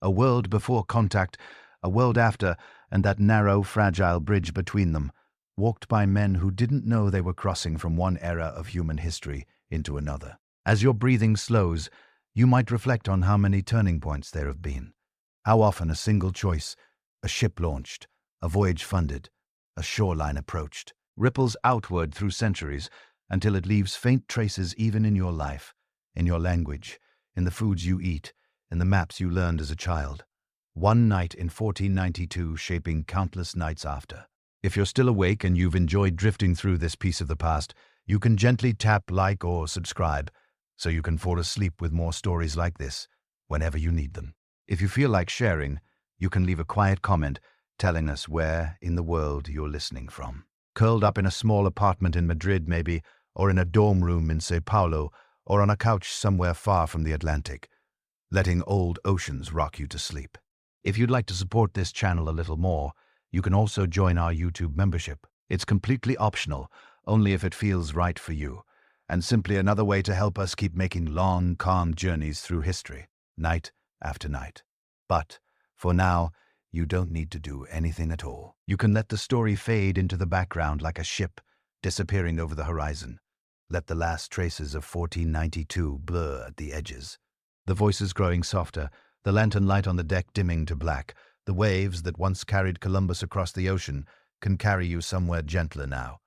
A world before contact, a world after, and that narrow, fragile bridge between them, walked by men who didn't know they were crossing from one era of human history into another. As your breathing slows, you might reflect on how many turning points there have been. How often a single choice, a ship launched, a voyage funded, a shoreline approached, ripples outward through centuries until it leaves faint traces even in your life, in your language, in the foods you eat, in the maps you learned as a child. One night in 1492 shaping countless nights after. If you're still awake and you've enjoyed drifting through this piece of the past, you can gently tap like or subscribe so you can fall asleep with more stories like this whenever you need them. If you feel like sharing, you can leave a quiet comment telling us where in the world you're listening from. Curled up in a small apartment in Madrid maybe, or in a dorm room in Sao Paulo, or on a couch somewhere far from the Atlantic, letting old oceans rock you to sleep. If you'd like to support this channel a little more, you can also join our YouTube membership. It's completely optional, only if it feels right for you, and simply another way to help us keep making long, calm journeys through history, night after night. But, for now, you don't need to do anything at all. You can let the story fade into the background like a ship disappearing over the horizon. Let the last traces of 1492 blur at the edges. The voices growing softer, the lantern light on the deck dimming to black. The waves that once carried Columbus across the ocean can carry you somewhere gentler now.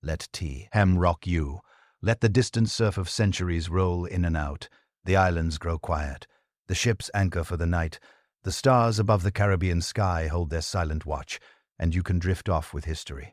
Let hem rock you. Let the distant surf of centuries roll in and out. The islands grow quiet. The ships anchor for the night. The stars above the Caribbean sky hold their silent watch, and you can drift off with history.